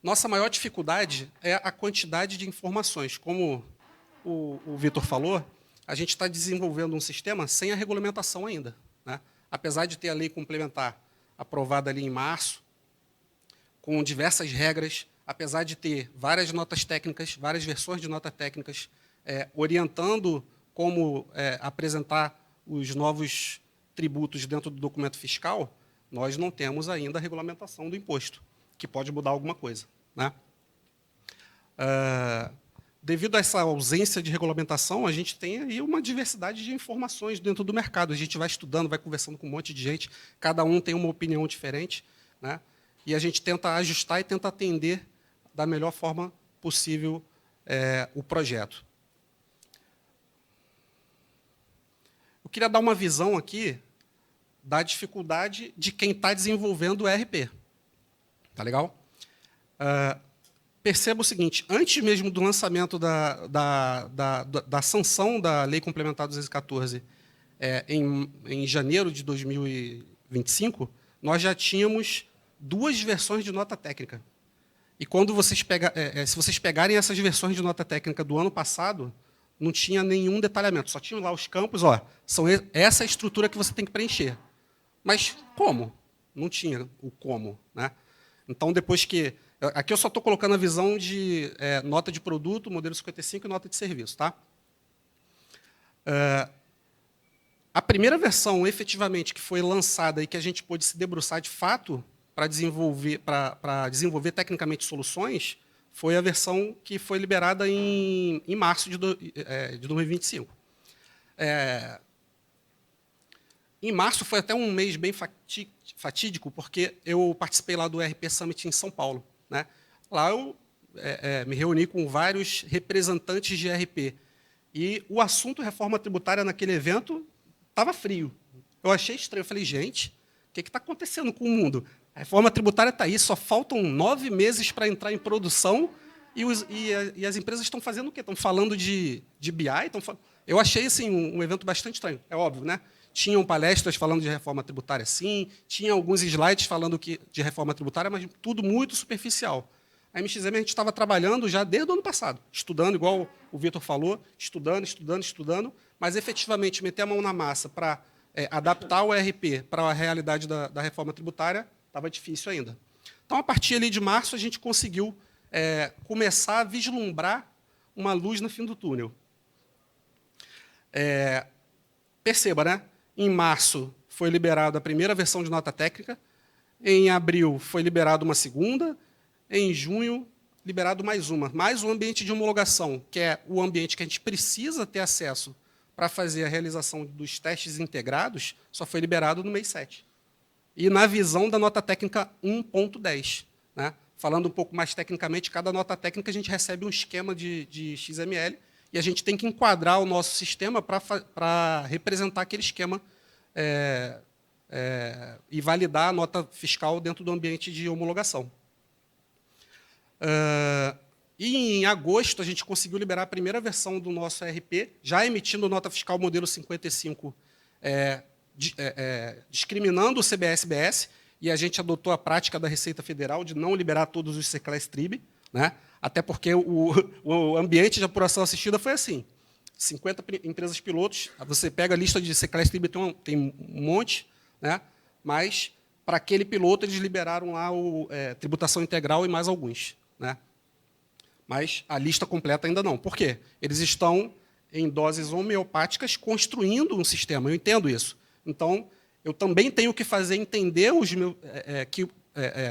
nossa maior dificuldade é a quantidade de informações. Como o Vitor falou, a gente está desenvolvendo um sistema sem a regulamentação ainda. Né? Apesar de ter a lei complementar aprovada ali em março, com diversas regras, apesar de ter várias notas técnicas, várias versões de notas técnicas, orientando como apresentar os novos tributos dentro do documento fiscal, nós não temos ainda a regulamentação do imposto, que pode mudar alguma coisa. Né? Devido a essa ausência de regulamentação, a gente tem aí uma diversidade de informações dentro do mercado. A gente vai estudando, vai conversando com um monte de gente, cada um tem uma opinião diferente, né? E a gente tenta ajustar e tenta atender da melhor forma possível o projeto. Eu queria dar uma visão aqui da dificuldade de quem está desenvolvendo o ERP. Tá legal? Perceba o seguinte, antes mesmo do lançamento da sanção da Lei Complementar 214 em janeiro de 2025, nós já tínhamos 2 versões de nota técnica. E quando vocês se vocês pegarem essas versões de nota técnica do ano passado, não tinha nenhum detalhamento, só tinham lá os campos, ó, essa é a estrutura que você tem que preencher. Mas como? Não tinha o como, né? Então, depois que... Aqui eu só estou colocando a visão de nota de produto, modelo 55 e nota de serviço. Tá? A primeira versão, efetivamente, que foi lançada e que a gente pôde se debruçar de fato para desenvolver tecnicamente soluções, foi a versão que foi liberada em março de 2025. Em março foi até um mês bem fatídico, porque eu participei lá do ERP Summit em São Paulo. Né? Lá eu me reuni com vários representantes de ERP. E o assunto reforma tributária naquele evento estava frio. Eu achei estranho. Eu falei, gente, o que está acontecendo com o mundo? A reforma tributária está aí, só faltam 9 meses para entrar em produção e as empresas estão fazendo o quê? Estão falando de BI? Eu achei assim, um evento bastante estranho, é óbvio, né? Tinham palestras falando de reforma tributária, sim, tinha alguns slides falando de reforma tributária, mas tudo muito superficial. A MXM a gente estava trabalhando já desde o ano passado, estudando, igual o Vitor falou, estudando, mas efetivamente meter a mão na massa para adaptar o ERP para a realidade da reforma tributária estava difícil ainda. Então, a partir ali de março, a gente conseguiu começar a vislumbrar uma luz no fim do túnel. Perceba, né? Em março foi liberada a primeira versão de nota técnica, em abril foi liberada uma segunda, em junho liberado mais um ambiente de homologação, que é o ambiente que a gente precisa ter acesso para fazer a realização dos testes integrados, só foi liberado no mês 7. E na visão da nota técnica 1.10. Né? Falando um pouco mais tecnicamente, cada nota técnica a gente recebe um esquema de XML, e a gente tem que enquadrar o nosso sistema para representar aquele esquema e validar a nota fiscal dentro do ambiente de homologação. E em agosto, a gente conseguiu liberar a primeira versão do nosso ERP, já emitindo nota fiscal modelo 55, discriminando o CBS-BS, e a gente adotou a prática da Receita Federal de não liberar todos os CCLES-TRIB, né? Até porque o ambiente de apuração assistida foi assim, 50 empresas pilotos, você pega a lista de CCLES-TRIB, tem um monte, né? Mas, para aquele piloto, eles liberaram lá tributação integral e mais alguns. Né? Mas a lista completa ainda não. Por quê? Eles estão em doses homeopáticas construindo um sistema, eu entendo isso. Então, eu também tenho que fazer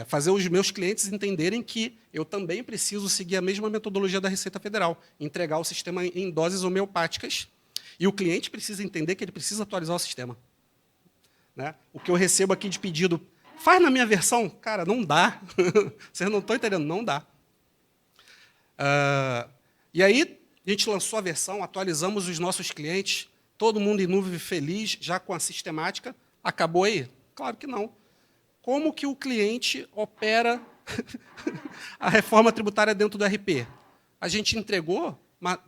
fazer os meus clientes entenderem que eu também preciso seguir a mesma metodologia da Receita Federal, entregar o sistema em doses homeopáticas, e o cliente precisa entender que ele precisa atualizar o sistema. Né? O que eu recebo aqui de pedido, faz na minha versão, cara, não dá. Vocês não estão entendendo, não dá. E aí, a gente lançou a versão, atualizamos os nossos clientes, todo mundo em nuvem feliz, já com a sistemática. Acabou aí? Claro que não. Como que o cliente opera a reforma tributária dentro do RP? A gente entregou,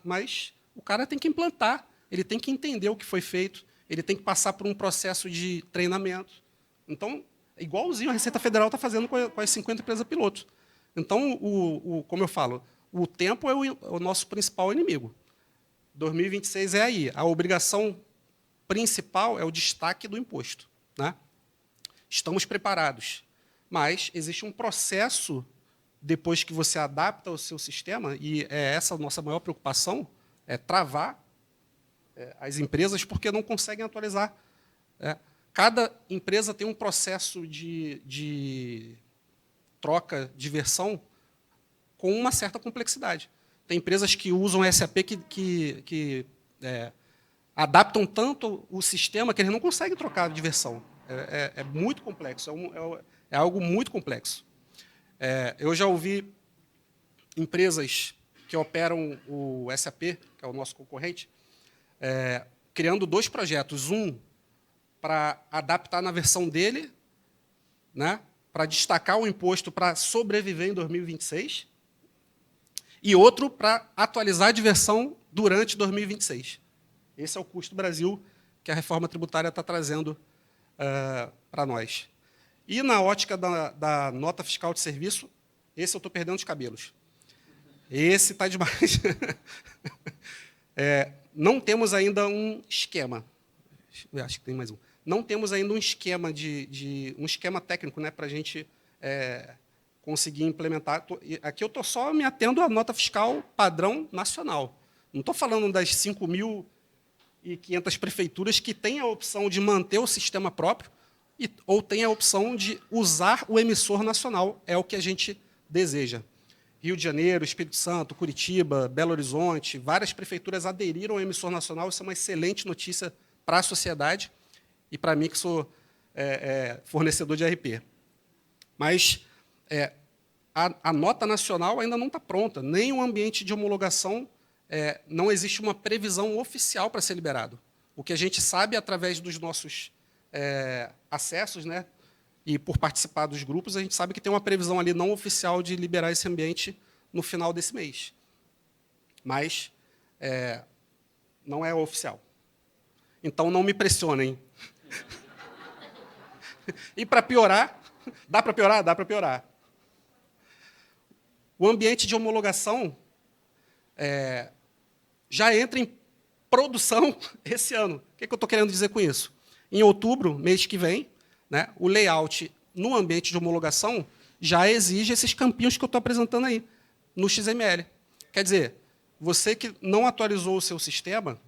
mas o cara tem que implantar, ele tem que entender o que foi feito, ele tem que passar por um processo de treinamento. Então, igualzinho a Receita Federal está fazendo com as 50 empresas pilotos. Então, como eu falo, o tempo é o nosso principal inimigo. 2026 é aí. A obrigação principal é o destaque do imposto. Né? Estamos preparados, mas existe um processo, depois que você adapta o seu sistema, e essa a nossa maior preocupação, é travar as empresas, porque não conseguem atualizar. Cada empresa tem um processo de troca de versão com uma certa complexidade. Tem empresas que usam SAP que adaptam tanto o sistema que eles não conseguem trocar de versão. É muito complexo, é algo muito complexo. Eu já ouvi empresas que operam o SAP, que é o nosso concorrente, criando 2 projetos. Um para adaptar na versão dele, né, para destacar o imposto para sobreviver em 2026, e outro para atualizar de versão durante 2026. Esse é o custo Brasil que a reforma tributária está trazendo para nós. E na ótica da nota fiscal de serviço, esse eu estou perdendo os cabelos. Esse está demais. Não temos ainda um esquema. Eu acho que tem mais um. Não temos ainda um esquema um esquema técnico, né, para a gente conseguir implementar. Aqui eu estou só me atendo à nota fiscal padrão nacional. Não estou falando das 5.500 prefeituras que têm a opção de manter o sistema próprio ou têm a opção de usar o emissor nacional. É o que a gente deseja. Rio de Janeiro, Espírito Santo, Curitiba, Belo Horizonte, várias prefeituras aderiram ao emissor nacional. Isso é uma excelente notícia para a sociedade e para mim, que sou fornecedor de RP. Mas a nota nacional ainda não está pronta, nem o ambiente de homologação, não existe uma previsão oficial para ser liberado. O que a gente sabe, através dos nossos acessos, né, e por participar dos grupos, a gente sabe que tem uma previsão ali não oficial de liberar esse ambiente no final desse mês. Mas não é oficial. Então, não me pressionem. E, para piorar, dá para piorar? Dá para piorar. O ambiente de homologação já entra em produção esse ano. O que eu estou querendo dizer com isso? Em outubro, mês que vem, né, o layout no ambiente de homologação já exige esses campinhos que eu estou apresentando aí, no XML. Quer dizer, você que não atualizou o seu sistema,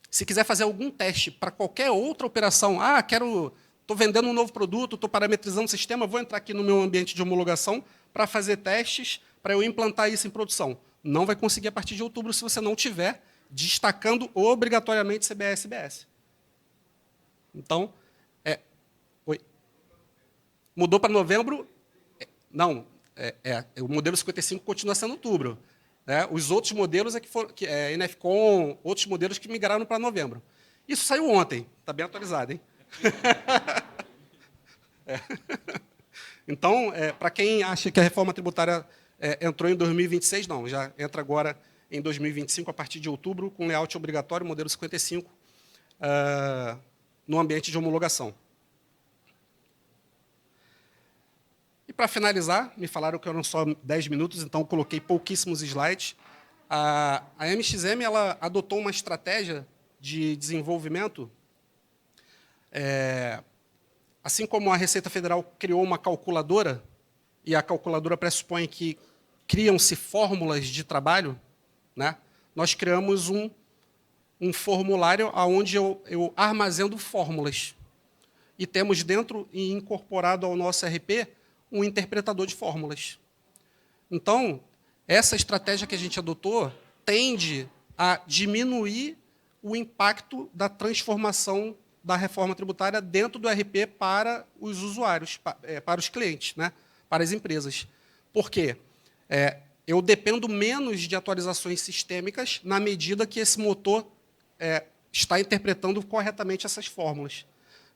se quiser fazer algum teste para qualquer outra operação, estou vendendo um novo produto, estou parametrizando o sistema, vou entrar aqui no meu ambiente de homologação para fazer testes, para eu implantar isso em produção. Não vai conseguir a partir de outubro se você não tiver destacando obrigatoriamente CBS e SBS. Então, mudou para novembro? Não, o modelo 55 continua sendo outubro. Os outros modelos que NFCon, outros modelos que migraram para novembro. Isso saiu ontem, está bem atualizado, hein? Então, para quem acha que a reforma tributária entrou em 2026, não, já entra agora em 2025, a partir de outubro, com layout obrigatório, modelo 55, no ambiente de homologação. E, para finalizar, me falaram que eram só 10 minutos, então coloquei pouquíssimos slides. A MXM ela adotou uma estratégia de desenvolvimento, assim como a Receita Federal criou uma calculadora, e a calculadora pressupõe que criam-se fórmulas de trabalho, né? Nós criamos um formulário onde eu armazeno fórmulas. E temos dentro e incorporado ao nosso RP um interpretador de fórmulas. Então, essa estratégia que a gente adotou tende a diminuir o impacto da transformação da reforma tributária dentro do RP para os usuários, para os clientes, né? Para as empresas. Por quê? Eu dependo menos de atualizações sistêmicas na medida que esse motor está interpretando corretamente essas fórmulas.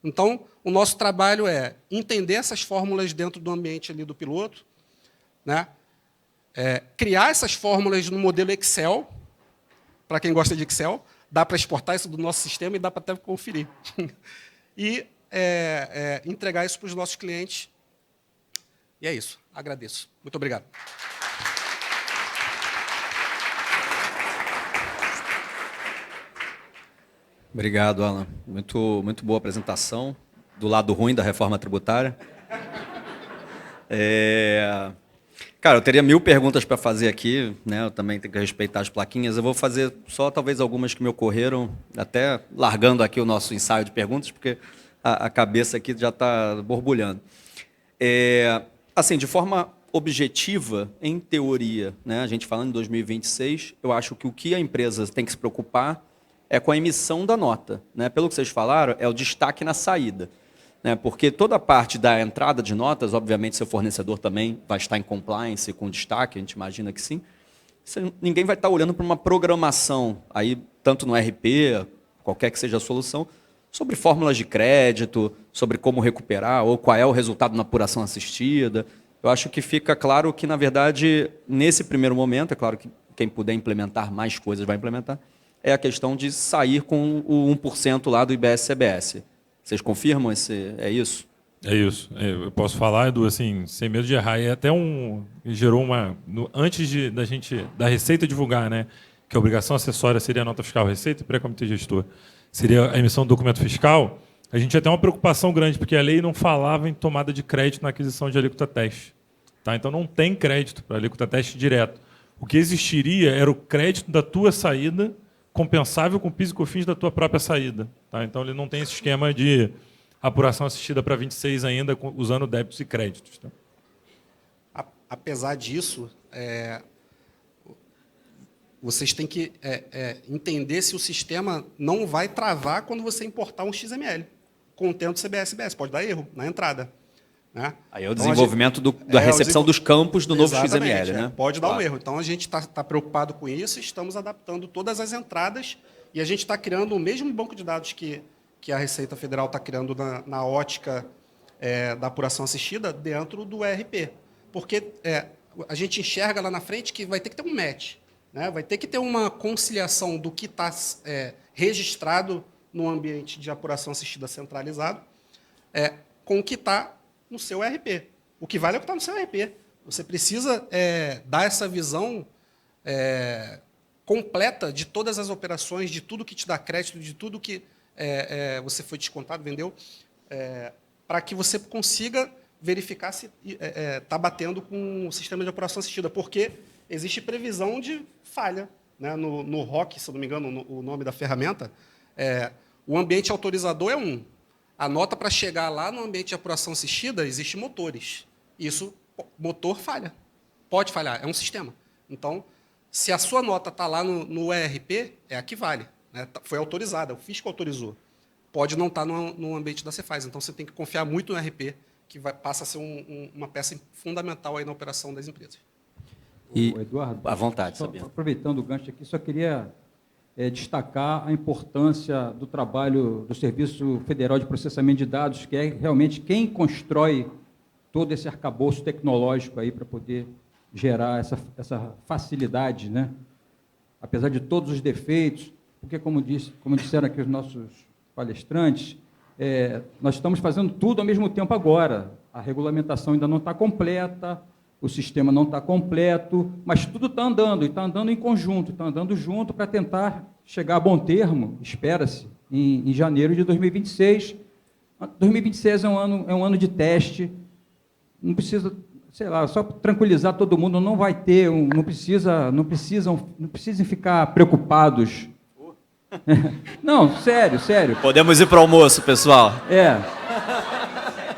Então, o nosso trabalho é entender essas fórmulas dentro do ambiente ali do piloto, né? Criar essas fórmulas no modelo Excel, para quem gosta de Excel, dá para exportar isso do nosso sistema e dá para até conferir. E entregar isso para os nossos clientes. E é isso. Agradeço. Muito obrigado. Obrigado, Alan. Muito boa apresentação do lado ruim da reforma tributária. Cara, eu teria 1000 perguntas para fazer aqui, né? Eu também tenho que respeitar as plaquinhas. Eu vou fazer só talvez algumas que me ocorreram, até largando aqui o nosso ensaio de perguntas, porque a cabeça aqui já está borbulhando. Assim, de forma objetiva, em teoria, né? A gente falando em 2026, eu acho que o que a empresa tem que se preocupar é com a emissão da nota, né? Pelo que vocês falaram, é o destaque na saída, né? Porque toda a parte da entrada de notas, obviamente, seu fornecedor também vai estar em compliance com destaque, a gente imagina que sim, ninguém vai estar olhando para uma programação, aí, tanto no RP, qualquer que seja a solução, sobre fórmulas de crédito, sobre como recuperar, ou qual é o resultado na apuração assistida. Eu acho que fica claro que, na verdade, nesse primeiro momento, é claro que quem puder implementar mais coisas vai implementar, é a questão de sair com o 1% lá do IBS-CBS. Vocês confirmam é isso? É isso. Eu posso falar, Edu, assim, sem medo de errar. E até gerou antes da Receita divulgar, né, que a obrigação acessória seria a nota fiscal Receita e pré-comitê gestor, seria a emissão do documento fiscal, a gente tinha até uma preocupação grande, porque a lei não falava em tomada de crédito na aquisição de alíquota teste. Tá? Então não tem crédito para alíquota teste direto. O que existiria era o crédito da tua saída compensável com PIS e COFINS da tua própria saída. Tá? Então ele não tem esse esquema de apuração assistida para 26 ainda, usando débitos e créditos. Tá? Apesar disso, vocês têm que entender se o sistema não vai travar quando você importar um XML contendo CBS-SBS. Pode dar erro na entrada. Né? Aí é o desenvolvimento da recepção dos campos do novo XML. Né? Pode dar um erro. Então, a gente está preocupado com isso, estamos adaptando todas as entradas e a gente está criando o mesmo banco de dados que a Receita Federal está criando na ótica da apuração assistida dentro do ERP. Porque a gente enxerga lá na frente que vai ter que ter um match. Né? Vai ter que ter uma conciliação do que está registrado no ambiente de apuração assistida centralizado com o que está no seu ERP. O que vale é o que está no seu ERP. Você precisa dar essa visão completa de todas as operações, de tudo que te dá crédito, de tudo que você foi descontado, vendeu, para que você consiga verificar se está batendo com o sistema de apuração assistida, porque existe previsão de falha. Né? No ROC, se eu não me engano, o nome da ferramenta, o ambiente autorizador é um. A nota para chegar lá no ambiente de apuração assistida, existem motores. Isso, motor falha. Pode falhar, é um sistema. Então, se a sua nota está lá no ERP, é a que vale. Né? Foi autorizada, o fisco autorizou. Pode não estar no ambiente da Cefaz. Então, você tem que confiar muito no ERP, que passa a ser uma peça fundamental aí na operação das empresas. E, Eduardo, à vontade, Sabino. Aproveitando o gancho aqui, só queria destacar a importância do trabalho do Serviço Federal de Processamento de Dados, que é realmente quem constrói todo esse arcabouço tecnológico aí para poder gerar essa facilidade, né? Apesar de todos os defeitos, porque, como disseram aqui os nossos palestrantes, nós estamos fazendo tudo ao mesmo tempo agora. A regulamentação ainda não está completa, o sistema não está completo, mas tudo está andando, e está andando em conjunto, está andando junto para tentar chegar a bom termo, espera-se, em janeiro de 2026. 2026 é um ano de teste, não precisa, sei lá, só tranquilizar todo mundo, não vai ter, não precisem ficar preocupados. Não, sério. Podemos ir para o almoço, pessoal.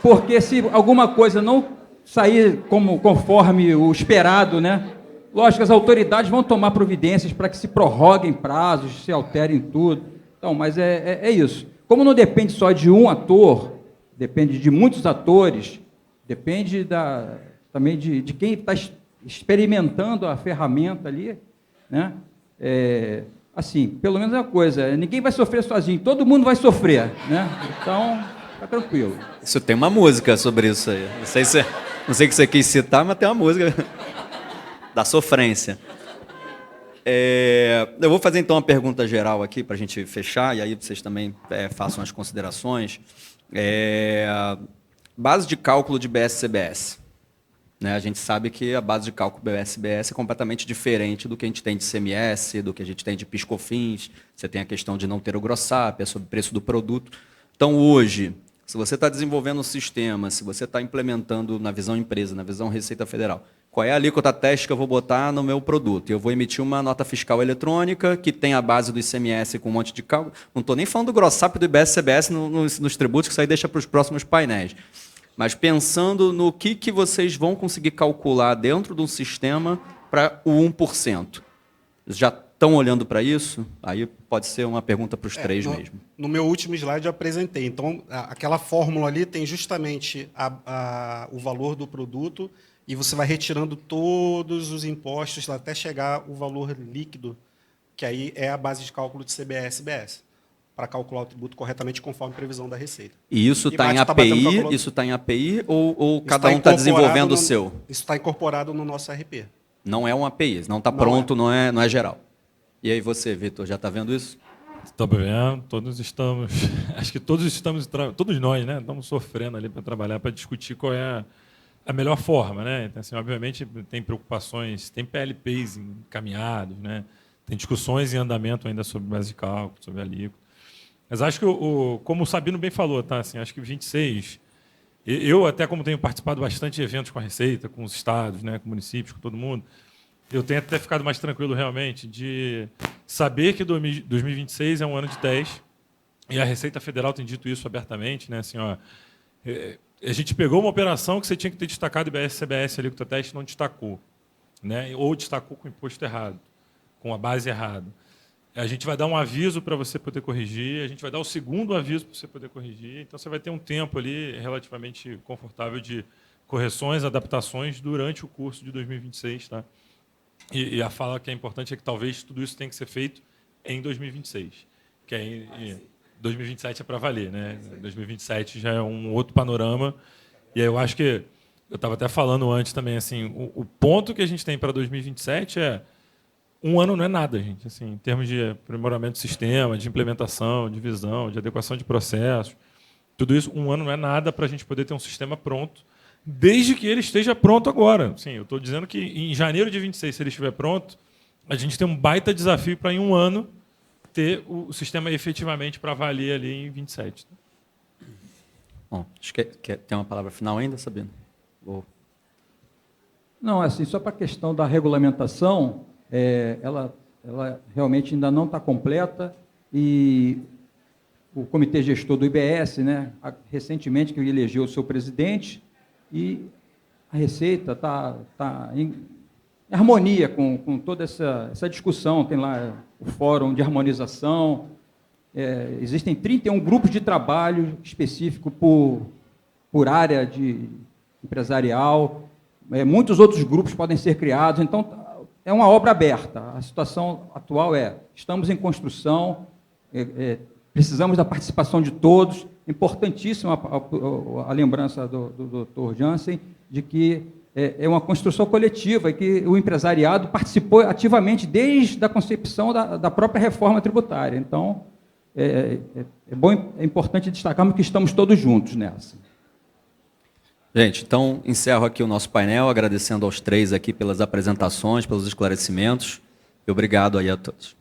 Porque se alguma coisa não sair conforme o esperado, né? Lógico, as autoridades vão tomar providências para que se prorroguem prazos, se alterem tudo. Então, mas é isso. Como não depende só de um ator, depende de muitos atores, depende também de quem está experimentando a ferramenta ali, né? Assim, pelo menos é uma coisa, ninguém vai sofrer sozinho, todo mundo vai sofrer, né? Então, fica tranquilo. Isso tem uma música sobre isso aí. Não sei que você quis citar, mas tem uma música da sofrência. Eu vou fazer, então, uma pergunta geral aqui para a gente fechar, e aí vocês também façam as considerações. Base de cálculo de BS-CBS. Né? A gente sabe que a base de cálculo BS-CBS é completamente diferente do que a gente tem de CMS, do que a gente tem de PIS/COFINS. Você tem a questão de não ter o GROSSAP, é sobre o preço do produto. Então, hoje, se você está desenvolvendo um sistema, se você está implementando na visão empresa, na visão Receita Federal, qual é a alíquota teste que eu vou botar no meu produto? Eu vou emitir uma nota fiscal eletrônica que tem a base do ICMS com um monte de cálculo. Não estou nem falando do GROSSAP e do IBS-CBS nos tributos, que isso aí deixa para os próximos painéis. Mas pensando no que vocês vão conseguir calcular dentro de um sistema para o 1%. Já estão olhando para isso? Aí pode ser uma pergunta para os três mesmo. No meu último slide eu apresentei. Então, aquela fórmula ali tem justamente o valor do produto e você vai retirando todos os impostos até chegar o valor líquido, que aí é a base de cálculo de CBS e SBS, para calcular o tributo corretamente conforme previsão da Receita. E isso está em Márcio tá batendo API? calculador. Isso está em API ou Isso cada tá um está incorporado desenvolvendo o no- seu? Isso está incorporado no nosso RP. Não é um API, não está Não pronto, não é geral. E aí você, Vitor, já está vendo isso? Estamos vendo, todos estamos, acho que todos nós, né, estamos sofrendo ali para trabalhar, para discutir qual é a melhor forma, né? Então, assim, obviamente tem preocupações, tem PLPs encaminhados, né? Tem discussões em andamento ainda sobre base de cálculo, sobre alíquota. Mas acho que como o Sabino bem falou, tá? Assim, acho que 26, eu até como tenho participado bastante de eventos com a Receita, com os estados, né, com municípios, com todo mundo, eu tenho até ficado mais tranquilo realmente de saber que 2026 é um ano de 10, e a Receita Federal tem dito isso abertamente, né? Assim, ó, a gente pegou uma operação que você tinha que ter destacado IBS, CBS, alíquota teste, não destacou, né? Ou destacou com o imposto errado, com a base errada. A gente vai dar um aviso para você poder corrigir, a gente vai dar o segundo aviso para você poder corrigir, então você vai ter um tempo ali relativamente confortável de correções, adaptações durante o curso de 2026, tá? E a fala que é importante é que talvez tudo isso tenha que ser feito em 2026, que aí 2027 é para valer, né? 2027 já é um outro panorama. E aí eu acho que eu estava até falando antes também, assim, o ponto que a gente tem para 2027 é um ano não é nada, gente, assim, em termos de aprimoramento do sistema, de implementação, de visão, de adequação de processos, tudo isso, um ano não é nada para a gente poder ter um sistema pronto, desde que ele esteja pronto agora. Sim, eu estou dizendo que em janeiro de 26, se ele estiver pronto, a gente tem um baita desafio para, em um ano, ter o sistema efetivamente para valer ali em 27. Bom, acho que tem uma palavra final ainda, Sabino? Não, assim, só para a questão da regulamentação, ela realmente ainda não está completa e o comitê gestor do IBS, né, recentemente que elegeu o seu presidente, e a Receita está em harmonia com toda essa discussão. Tem lá o Fórum de Harmonização, existem 31 grupos de trabalho específico por área de empresarial, muitos outros grupos podem ser criados, então é uma obra aberta. A situação atual estamos em construção, precisamos da participação de todos. Importantíssima a lembrança do Dr. Jansen de que é uma construção coletiva e que o empresariado participou ativamente desde a concepção da própria reforma tributária. Então, é importante destacarmos que estamos todos juntos nessa. Gente, então encerro aqui o nosso painel, agradecendo aos três aqui pelas apresentações, pelos esclarecimentos, e obrigado aí a todos.